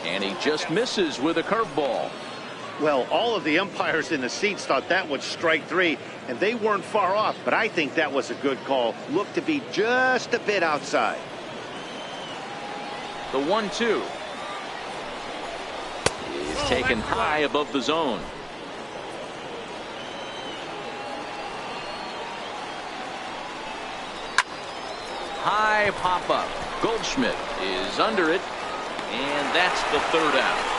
And he just misses with a curveball. Well, all of the umpires in the seats thought that was strike 3, and they weren't far off, but I think that was a good call. Looked to be just a bit outside. The 1-2 is taken high above the zone. High pop up. Goldschmidt is under it, and that's the 3rd out.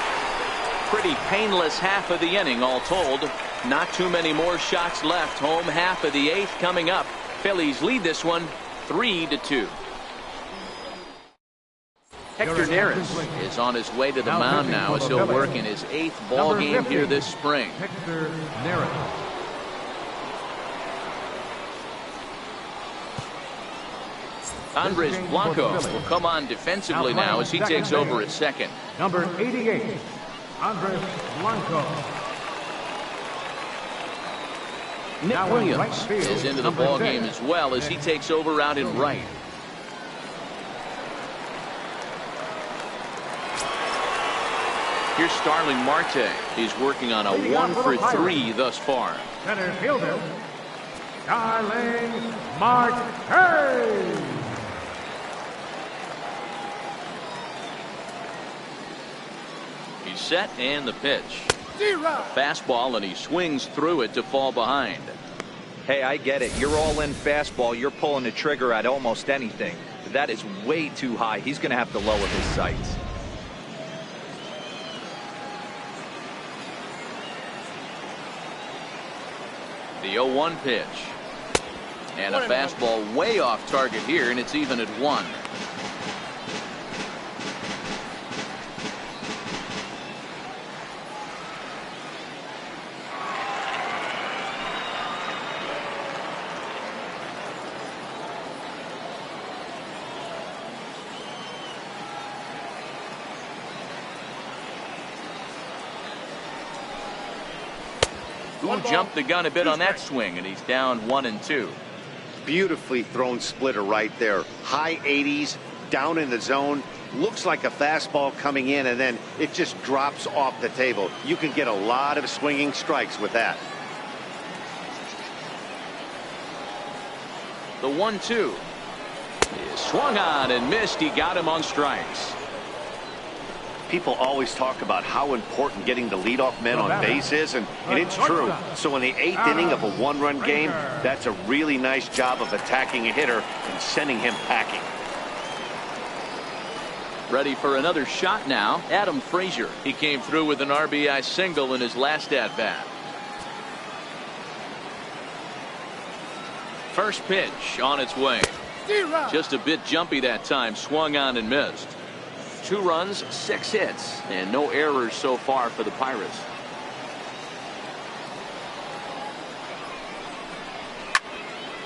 Pretty painless half of the inning all told. Not too many more shots left. Home half of the 8th coming up. Phillies lead this one 3-2. Hector Neris is on his way to the mound now as he'll work in his 8th ball game here this spring. Hector Neris. Andres Blanco will come on defensively now as he takes over at second. Number 88, Andres Blanco. Nick Williams is into the ball game as well as he takes over out in right. Here's Starling Marte. He's working on a 1-for-3 thus far. Center fielder, Starling Marte. He's set and the pitch. Fastball, and he swings through it to fall behind. Hey, I get it. You're all in fastball. You're pulling the trigger at almost anything. But that is way too high. He's going to have to lower his sights. The 0-1 pitch. And a fastball way off target here, and it's even at 1. Jumped the gun a bit on that swing, and he's down 1-2. Beautifully thrown splitter right there. High 80s, down in the zone. Looks like a fastball coming in, and then it just drops off the table. You can get a lot of swinging strikes with that. The 1-2 is swung on and missed. He got him on strikes. People always talk about how important getting the leadoff man on base is, and it's true. So in the 8th inning of a 1-run game, that's a really nice job of attacking a hitter and sending him packing. Ready for another shot now. Adam Frazier. He came through with an RBI single in his last at-bat. First pitch on its way. Just a bit jumpy that time. Swung on and missed. 2 runs, 6 hits, and no errors so far for the Pirates.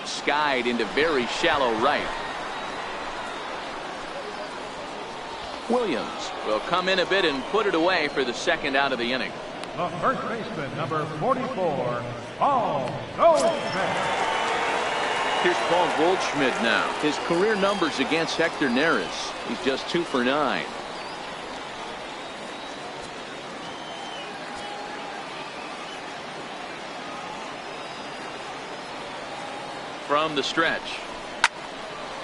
Skied into very shallow right. Williams will come in a bit and put it away for the 2nd out of the inning. The first baseman, number 44, Paul Goldschmidt. Here's Paul Goldschmidt now. His career numbers against Hector Neris. He's just 2 for 9. From the stretch.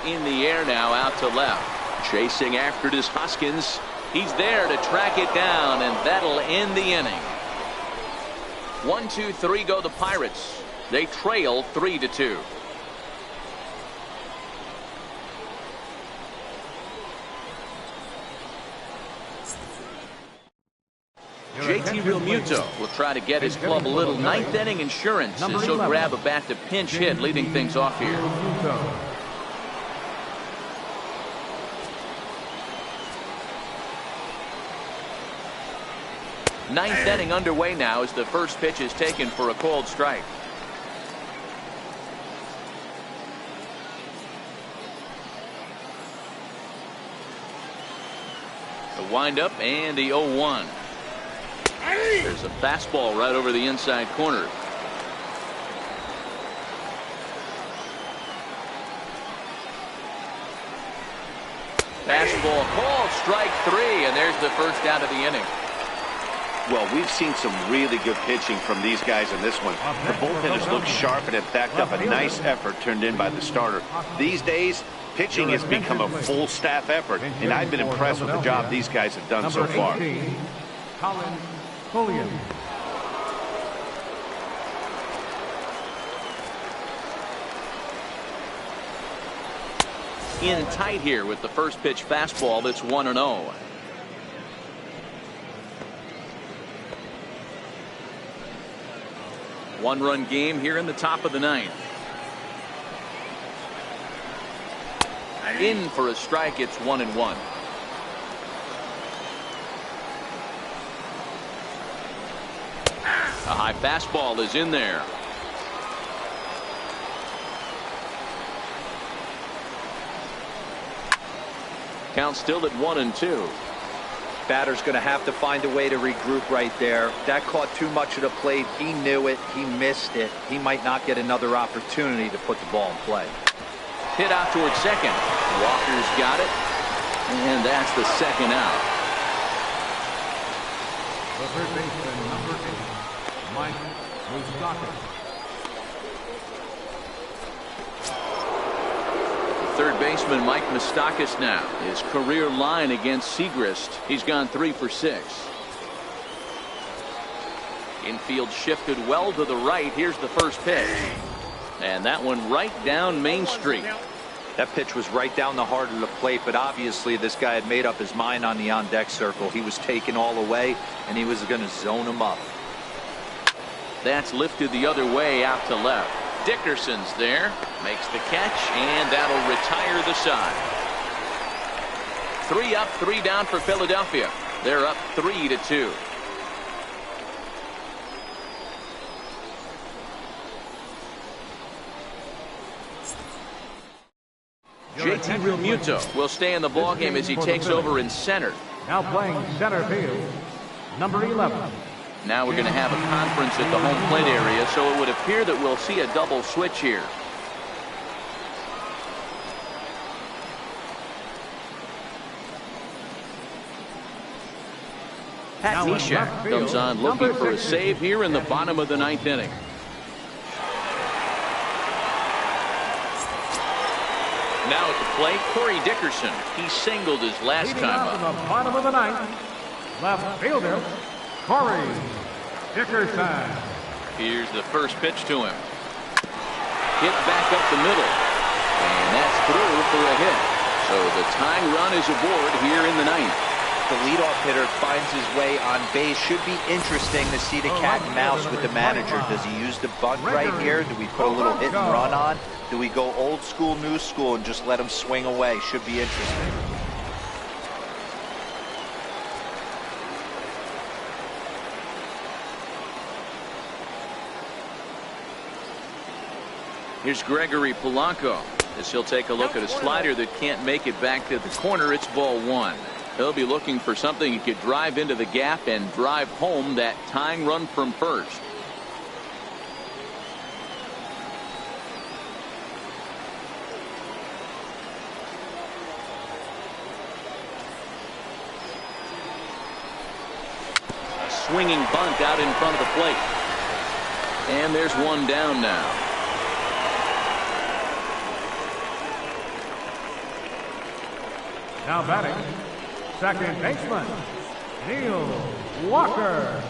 In the air now, out to left. Chasing after it is Hoskins. He's there to track it down, and that'll end the inning. 1-2-3 go the Pirates. They trail 3-2. JT Realmuto will try to get his club a little 9th inning insurance as he'll grab a bat to pinch hit, leading things off here. Ninth inning underway now as the first pitch is taken for a called strike. The windup and the 0-1. There's a fastball right over the inside corner. Fastball called, strike three, and there's the first out of the inning. Well, we've seen some really good pitching from these guys in this one. The bullpenners look sharp and have backed up a nice effort turned in by the starter. These days, pitching has become a full staff effort, and I've been impressed with the job these guys have done so far. In tight here with the first pitch fastball that's 1-0. One-run game here in the top of the ninth. In for a strike. It's 1-1. A high fastball is in there. Count still at 1-2. Batter's going to have to find a way to regroup right there. That caught too much of the plate. He knew it. He missed it. He might not get another opportunity to put the ball in play. Hit out towards second. Walker's got it. And that's the second out. The third baseman, number 8, Mike Moustakas. Third baseman Mike Moustakas now. His career line against Segrist. He's gone 3 for 6. Infield shifted well to the right. Here's the first pitch. And that one right down Main Street. That pitch was right down the heart of the plate, but obviously this guy had made up his mind on the on-deck circle. He was taken all away, and he was going to zone him up. That's lifted the other way out to left. Dickerson's there, makes the catch, and that'll retire the side. 3 up, 3 down for Philadelphia. They're up 3-2. JT Realmuto will stay in the ballgame as he takes over in center. Now playing center field, number 11. Now we're going to have a conference at the home plate area, so it would appear that we'll see a double switch here. Pat Neshek comes on looking for a save here in the bottom of the 9th inning. Now at the plate, Corey Dickerson. He singled his last time up. The bottom of the 9th, left fielder Corey Dickerson. Here's the first pitch to him. Hit back up the middle. And that's through for a hit. So the tying run is aboard here in the 9th. The leadoff hitter finds his way on base. Should be interesting to see the cat and mouse with the manager. Does he use the bunt right here? Do we put a little hit and run on? Do we go old school, new school, and just let him swing away? Should be interesting. Here's Gregory Polanco as he'll take a look at a slider that can't make it back to the corner. It's ball 1. He'll be looking for something he could drive into the gap and drive home that tying run from first. A swinging bunt out in front of the plate. And there's one down now. Now batting, second baseman, Neil Walker.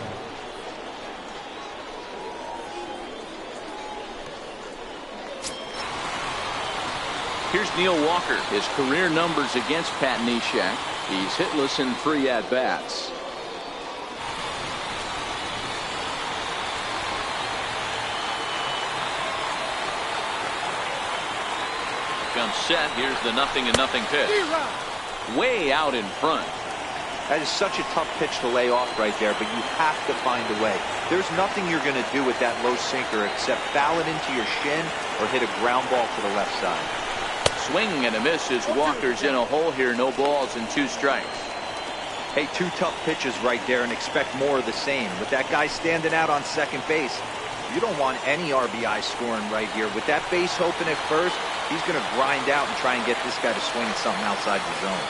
Here's Neil Walker. His career numbers against Pat Neshek. He's hitless in 3 at-bats. Comes set. Here's the 0-0 pitch. Way out in front. That is such a tough pitch to lay off right there, but you have to find a way. There's nothing you're going to do with that low sinker except foul it into your shin or hit a ground ball to the left side. Swing and a miss as Walker's in a hole here. No balls and 2 strikes. Hey, 2 tough pitches right there, and expect more of the same. With that guy standing out on second base, you don't want any RBI scoring right here. With that base open at first, he's going to grind out and try and get this guy to swing at something outside the zone.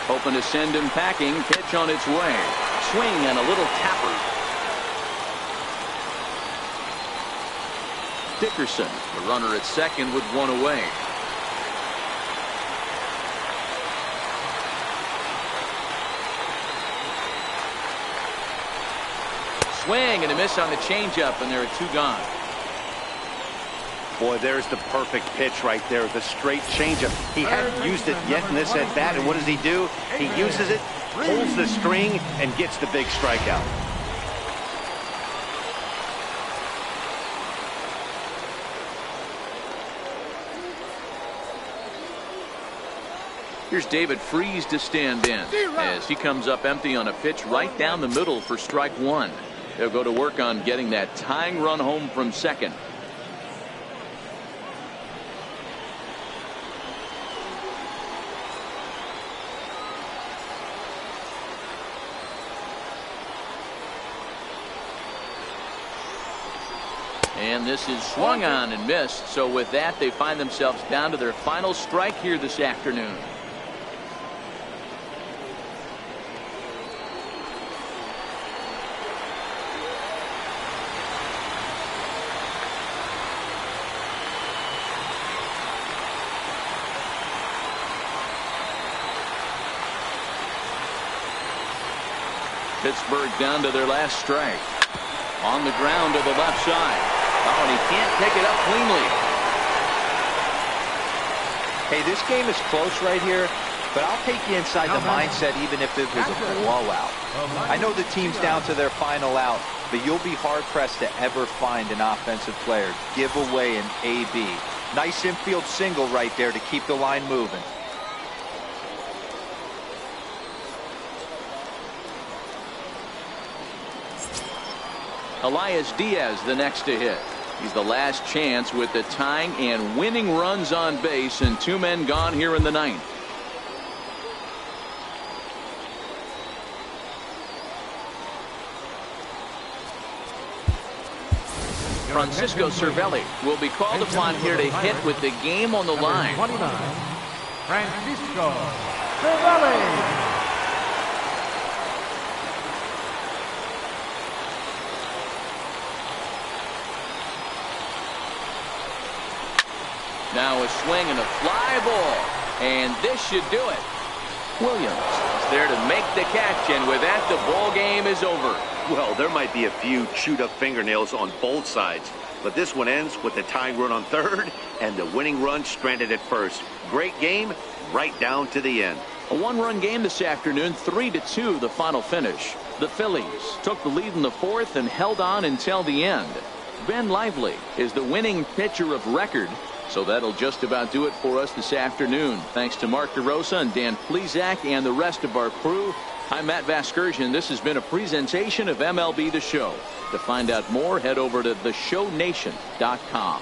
Hoping to send him packing. Pitch on its way. Swing and a little tapper. Dickerson, the runner at second with 1 away. Swing and a miss on the changeup, and there are 2 gone. Boy, there's the perfect pitch right there, the straight changeup. He hadn't used it yet in this at bat, and what does he do? He uses it, pulls the string, and gets the big strikeout. Here's David Freese to stand in as he comes up empty on a pitch right down the middle for strike 1. They'll go to work on getting that tying run home from second. And this is swung on and missed. So with that, they find themselves down to their final strike here this afternoon. Pittsburgh down to their last strike. On the ground to the left side. Oh, and he can't pick it up cleanly. Hey, this game is close right here, but I'll take you inside the mindset even if it was a blowout. I know the team's down to their final out, but you'll be hard-pressed to ever find an offensive player give away an AB. Nice infield single right there to keep the line moving. Elias Diaz the next to hit. He's the last chance with the tying and winning runs on base and 2 men gone here in the 9th. Francisco Cervelli will be called upon here to hit with the game on the line. 29, Francisco Cervelli. Now a swing and a fly ball, and this should do it. Williams is there to make the catch, and with that, the ball game is over. Well, there might be a few chewed up fingernails on both sides, but this one ends with the tying run on third and the winning run stranded at first. Great game right down to the end. A 1-run game this afternoon, 3-2 the final finish. The Phillies took the lead in the 4th and held on until the end. Ben Lively is the winning pitcher of record. So that'll just about do it for us this afternoon. Thanks to Mark DeRosa and Dan Plesac and the rest of our crew. I'm Matt Vasgersian. This has been a presentation of MLB The Show. To find out more, head over to theshownation.com.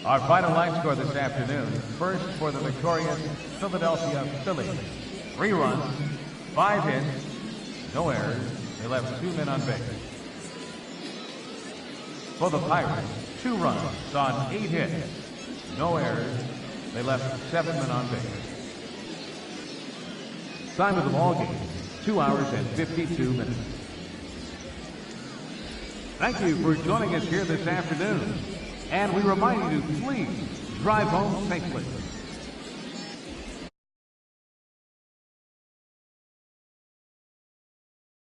Our final line score this afternoon. First for the victorious Philadelphia Phillies. 3 runs, 5 hits, no errors. They left 2 men on base. For the Pirates, 2 runs on 8 hits, no errors. They left 7 men on base. Time of the ball game, 2 hours and 52 minutes. Thank you for joining us here this afternoon. And we remind you to please drive home safely.